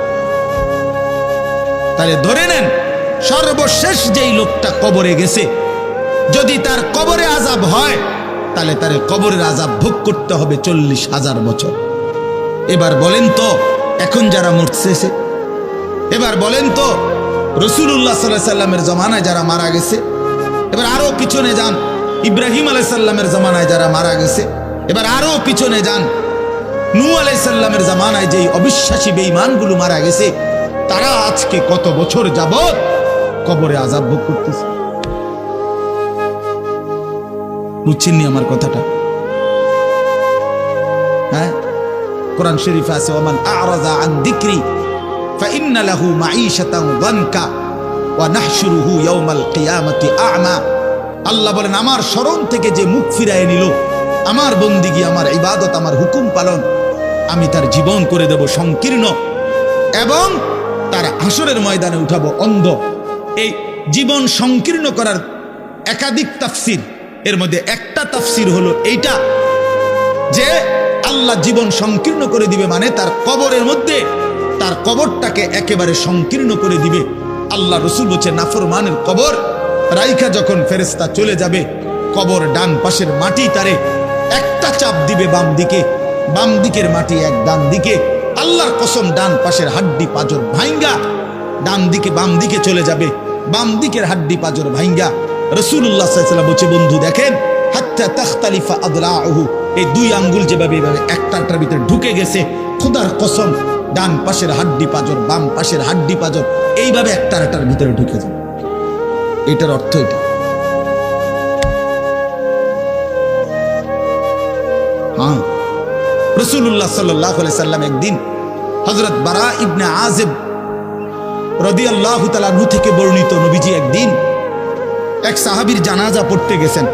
[SPEAKER 1] তাহলে ধরে নেন, সর্বশেষ যেই লোকটা কবরে গেছে, যদি তার কবরে আযাব হয়, তাহলে তার কবরের আযাব ভোগ করতে হবে 40,000 বছর। এবার বলেন তো, এখন যারা মরতেছে, এবার বলেন তো রাসূলুল্লাহ সাল্লাল্লাহু আলাইহি সাল্লামের জামানায় যারা মারা গেছে, এবার আরো পিছনে যান, ইব্রাহিম আলাইহিস সালামের জামানায় যারা মারা গেছে, এবার আরো পিছনে যান, নূহ আলাইহিস সালামের জামানায় যেই অবিশ্বাসী বেঈমানগুলো মারা গেছে, তারা আজকে কত বছর যাবত কবরে আযাব ভোগ করতেছে। বুঝছেননি আমার কথাটা? হ্যাঁ, কোরআন শরীফে আছে, ওমান আ'রাযা আন যিকরি ফাইন্না লাহু মাঈশাতান যানকা ওয়া নাহশুরুহু ইয়াওমাল কিয়ামাতি আ'মা। আল্লাহ বলেন, আমার স্মরণ থেকে যে মুখ ফিরায় নিল, আমার বন্দিগি, আমার ইবাদত, আমার হুকুম পালন, আমি তার জীবন করে দেব সংকীর্ণ, এবং তার হাসরের ময়দানে উঠাবো অন্ধ। এই জীবন সংকীর্ণ করার একাধিক তাফসির, এর মধ্যে একটা তাফসির হলো এইটা, যে আল্লাহ জীবন সংকীর্ণ করে দিবে মানে তার কবরের মধ্যে তার কবরটাকে একেবারে সংকীর্ণ করে দিবে। আল্লাহ রাসূল বলছে, নাফরমানের কবর রাইখা যখন ফেরেশতা চলে যাবে, কবর ডান পাশের মাটি তারে একটা চাপ দিবে বাম দিকে, বাম দিকের মাটি এক ডান দিকে। আল্লাহর কসম, ডান পাশের হাড্ডি পাঁজর ভাঙ্গা ডান দিকে বাম দিকে চলে যাবে, বাম দিকের হাড্ডি পাঁজর ভাঙ্গা। রাসূলুল্লাহ সাল্লাল্লাহু আলাইহি ওয়াসাল্লাম বলছে, বন্ধু দেখেন, হাত্তা তাখতালিফা আদলাউহু, এই 2 আঙ্গুল যেভাবে এভাবে একটার ভিতরে ঢুকে গেছে, খোদার কসম, ডান পাশের হাড্ডি পাঁজর, বাম পাশের হাড্ডি পাঁজর এইভাবে একটার ভিতরে ঢুকে যাবে। এটার অর্থ এটা। হ্যাঁ, রাসূলুল্লাহ সাল্লাল্লাহু আলাইহি সাল্লাম একদিন হযরত বারা ইবনে আযিব রাদিয়াল্লাহু তাআলা আনহু থেকে বর্ণিত, নবীজি একদিন এক সাহাবীর জানাজা পড়তে গেছেন।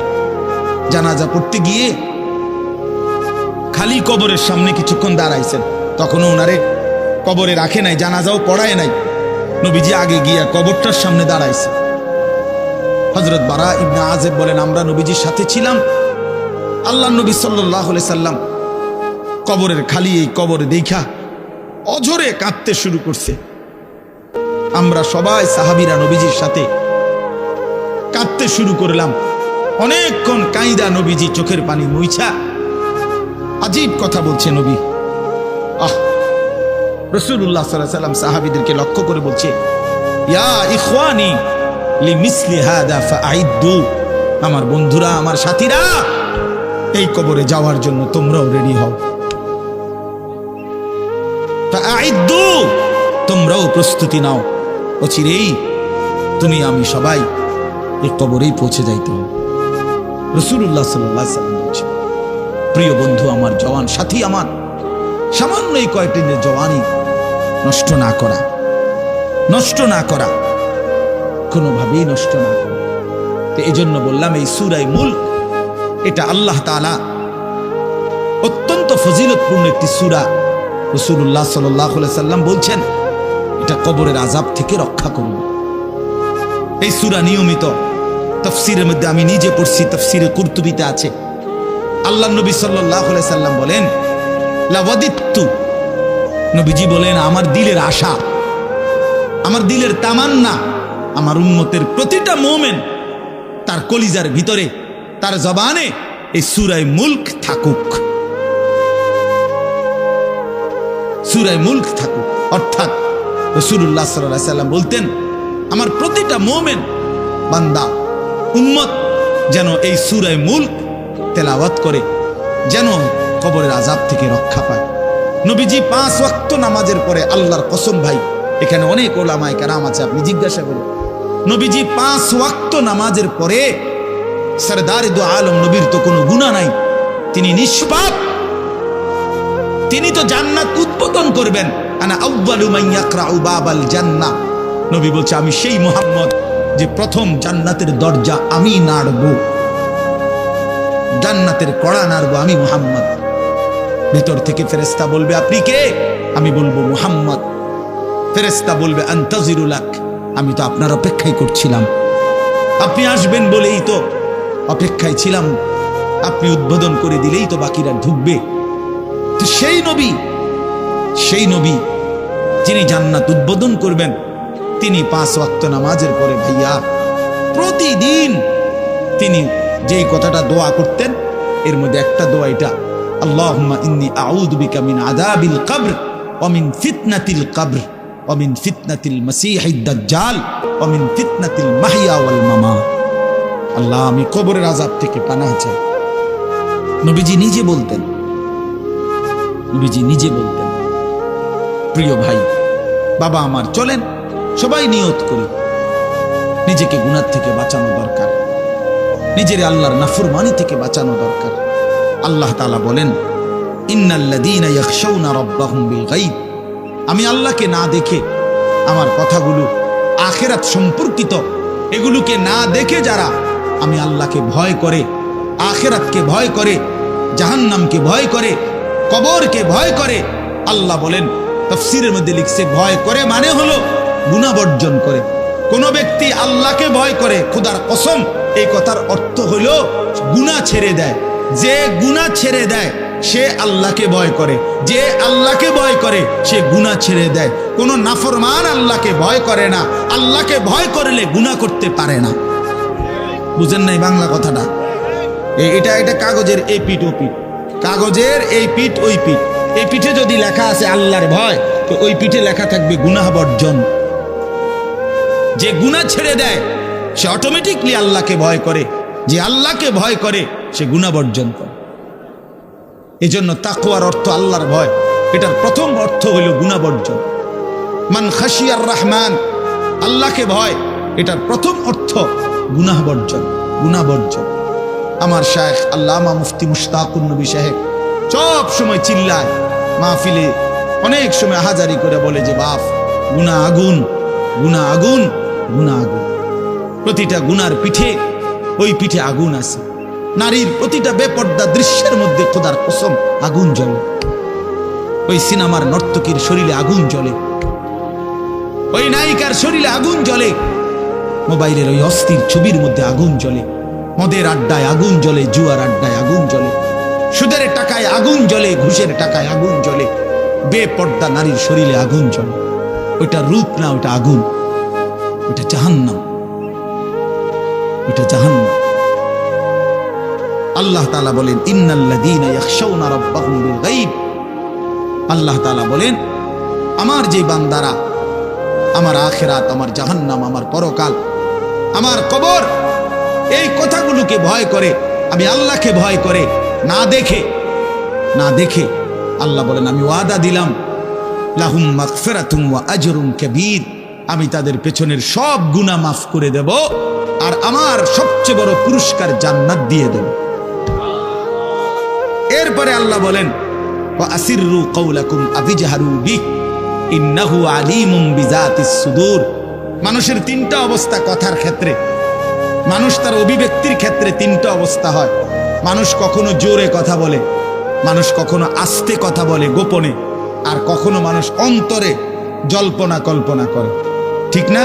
[SPEAKER 1] জানাজা পড়তে গিয়ে খালি কবরের সামনে কিছুক্ষণ দাঁড়াইছেন। তখনও ওনারে কবরে রাখে নাই, জানাজাও পড়ায় নাই। নবীজি আগে গিয়া কবরটার সামনে দাঁড়াইছে। হযরত বারা ইবনে আযিব বলেন, আমরা নবীজির সাথে ছিলাম। আল্লাহর নবী সাল্লাল্লাহু আলাইহি সাল্লাম কবরের খালি এই কবর দেখা অঝরে কাঁদতে শুরু করছে। আমরা সবাই সাহাবীরা নবীজির সাথে কাঁদতে শুরু করলাম। অনেকক্ষণ কাইদা নবীজি চোখের পানি মুইছা আজীব কথা বলছে নবী। রাসূলুল্লাহ সাল্লাল্লাহু আলাইহি সাল্লাম সাহাবীদেরকে লক্ষ্য করে বলছে, ইয়া ইখওয়ানি লিমিসলি হাদা ফাআইদ্দু, আমার বন্ধুরা, আমার সাথীরা, এই কবরে যাওয়ার জন্য তোমরাও রেডি হও। ফাআইদ্দু, তোমরাও প্রস্তুতি নাও। অচিরেই তুমি আমি সবাই এই কবরেই পৌঁছে যাইতে হবে। রাসূলুল্লাহ সাল্লাল্লাহু আলাইহি সাল্লাম বলছে, প্রিয় বন্ধু আমার, জওয়ান সাথী আমার, সামান্য এই কয়েকটি জওয়ানি নষ্ট না করা, নষ্ট না করা, কোনোভাবেই নষ্ট না করা। তো এই জন্য বললাম, এই সূরা মুলক এটা আল্লাহ তাআলা অত্যন্ত ফজিলতপূর্ণ একটি সূরা। রাসূলুল্লাহ সাল্লাল্লাহু আলাইহি সাল্লাম বলছেন এটা কবরের আযাব থেকে রক্ষা করবে। এই সূরা নিয়মিত তাফসীরের মধ্যে আমি নিজে পড়ছি, তাফসীরে কুরতুবীতে আছে। আল্লাহ নবী সাল্লাল্লাহু আলাইহি সাল্লাম বলেন লাওয়াদিত্তু, নবীজি বলেন আমার দিলের আশা, আমার দিলের তামান্না, আমার উম্মতের প্রতিটা মুমিন তার কলিজার ভিতরে, তার জবানে এই সূরা মুলক থাকুক, সূরা মুলক থাকুক। অর্থাৎ রাসূলুল্লাহ সাল্লাল্লাহু আলাইহি সাল্লাম বলতেন আমার প্রতিটা মুমিন বান্দা উম্মত যেন এই সূরা মুলক তেলাওয়াত করে, যেন কবরের আযাব থেকে রক্ষা পায়। নবীজি 5 ওয়াক্ত নামাজের পরে, আল্লাহর কসম ভাই, এখানে অনেক ওলামায়ে কেরাম আছে, আপনি জিজ্ঞাসা করুন, নবীজি 5 ওয়াক্ত নামাজের পরে, সরদারে দু আলম নবীর তো কোনো গুনাহ নাই, তিনি নিষ্পাপ, তিনি তো জান্নাত উদ্বোধন করবেন। আনা আউয়ালু মান ইয়াকরাউ বাবাল জান্নাহ, নবী বলছে আমি সেই মুহাম্মদ যে প্রথম জান্নাতের দরজা আমি নাড়ব, জান্নাতের কড়া নাড়ব আমি মুহাম্মদ। ভিতর থেকে ফেরেশতা বলবে আপনি কে? আমি বলবো মুহাম্মদ। ফেরেশতা বলবে আনতাজিরু লাক, আমি তো আপনার অপেক্ষাই করছিলাম, আপনি আসবেন বলেই তো অপেক্ষায় ছিলাম, আপনি উদ্বোধন করে দিলেই তো বাকিরা ঢুকবে। তো সেই নবী যিনি জান্নাত উদ্বোধন করবেন, তিনি 5 ওয়াক্ত নামাজের পরে ভাইয়া প্রতিদিন তিনি যেই কথাটা দোয়া করতেন, এর মধ্যে একটা দোয়া এটা, আল্লাহুম্মা ইন্নী আউযু বিকা মিন আযাবিল কবর ওয়া মিন ফিতনাতিল কবর ওয়া মিন ফিতনাতিল মাসীহিদ দাজ্জাল ওয়া মিন ফিতনাতিল মাহইয়া ওয়াল মামাত। আল্লাহ আমি কবরের আযাব থেকে পানাহ চাই। নবীজি নিজে বলতেন, প্রিয় ভাই বাবা আমার, চলেন সবাই নিয়ত করি, নিজেকে গুনাহ থেকে বাঁচানো দরকার, নিজের আল্লাহর নাফরমানি থেকে বাঁচানো দরকার। আল্লাহ তাআলা বলেন ইন্নাল্লাযীনা ইয়াখশাউনা রাব্বাহুম বিল গায়ব, আমি আল্লাহকে না দেখে, আমার কথাগুলো আখিরাত সম্পর্কিত, এগুলোকে না দেখে যারা আমি আল্লাহকে ভয় করে, আখিরাতকে ভয় করে, জাহান্নামকে ভয় করে, কবরকে ভয় করে, আল্লাহ বলেন তাফসীরের মধ্যে লিখছে ভয় করে মানে হলো গুনাহ বর্জন করে। কোন ব্যক্তি আল্লাহকে ভয় করে, খোদার কসম এই কথার অর্থ হলো গুনাহ ছেড়ে দেয়। যে গুনাহ ছেড়ে দেয় সে আল্লাহকে ভয় করে, যে আল্লাহকে ভয় করে সে গুনাহ ছেড়ে দেয়। কোন নাফরমান আল্লাহকে ভয় করে না, আল্লাহকে ভয় করলে গুনাহ করতে পারে না। বুঝেন নাই বাংলা কথাটা? এটা কাগজের এই পিঠ ও পিঠ, কাগজের এই পিঠ ওই পিঠ, এই পিঠে যদি লেখা আছে আল্লাহর ভয়, তো ওই পিঠে লেখা থাকবে গুনাহ বর্জন। যে গুনাহ ছেড়ে দেয় সে অটোমেটিকলি আল্লাহকে ভয় করে, যে আল্লাহকে ভয় করে সে গুনাহ বর্জন করে। এজন্য তাকওয়ার অর্থ আল্লাহর ভয়, এটার প্রথম অর্থ হলো গুনাহ বর্জন। মান খাশিয়ার রহমান, আল্লাহকে ভয়, এটার প্রথম অর্থ গুনাহ বর্জন, গুনাহ বর্জন। আমার শায়েখ আল্লামা মুফতি মুশতাকুন নবী সাহেব সব সময় চিল্লায় মাহফিলে, অনেক সময় হাজারি করে বলে যে বাপ গুনাহ আগুন, গুনাহ আগুন, গুনাহ আগুন। প্রতিটা গুনার পিঠে, ওই পিঠে আগুন আছে। নারীর প্রতিটা বেপর্দা দৃশ্যের মধ্যে খোদার কসম আগুন জ্বলে। ওই সিনেমার নর্তকীর শরীরে আগুন জ্বলে, ওই নায়িকার শরীরে আগুন জ্বলে, মোবাইলের ওই অস্থির ছবির মধ্যে আগুন জ্বলে, মদের আড্ডায় আগুন জ্বলে, জুয়ার আড্ডায় আগুন জ্বলে, সুদের টাকায় আগুন জ্বলে, ঘুষের টাকায় আগুন জ্বলে, বেপর্দা নারীর শরীরে আগুন জ্বলে। ওইটা রূপ না, ওইটা আগুন, ওইটা জাহান্নাম, ওইটা জাহান্নাম। আল্লাহ তাআলা বলেন ইন্নাল্লাযীনা ইয়াখশাউনা রাব্বাহুম বিল গায়ব, আল্লাহ তাআলা বলেন আমার যে বান্দারা আমার আখিরাত, আমার জাহান্নাম, আমার পরকাল, আমার কবর, এই কথাগুলোকে ভয় করে, আমি আল্লাহকে ভয় করে, না দেখে আল্লাহ বলেন আমি ওয়াদা দিলাম লাহুম মাগফিরাতুম ওয়া আজরুন কাবীর, আমি তাদের পেছনের সব গুনাহ মাফ করে দেব, আর আমার সবচেয়ে বড় পুরস্কার জান্নাত দিয়ে দেব। এরপরে আল্লাহ বলেন ওয়া আসিররু কাওলাকুম আবিজহারু বিহি ইন্নাহু আলিমুম বিযাতিস সুদূর। মানুষের তিনটা অবস্থা কথার ক্ষেত্রে, মানুষ তার অভিব্যক্তির ক্ষেত্রে তিনটা অবস্থা হয়। মানুষ কখনো জোরে কথা বলে, মানুষ কখনো আস্তে কথা বলে গোপনে, আর কখনো মানুষ অন্তরে জল্পনা কল্পনা করে, ঠিক না?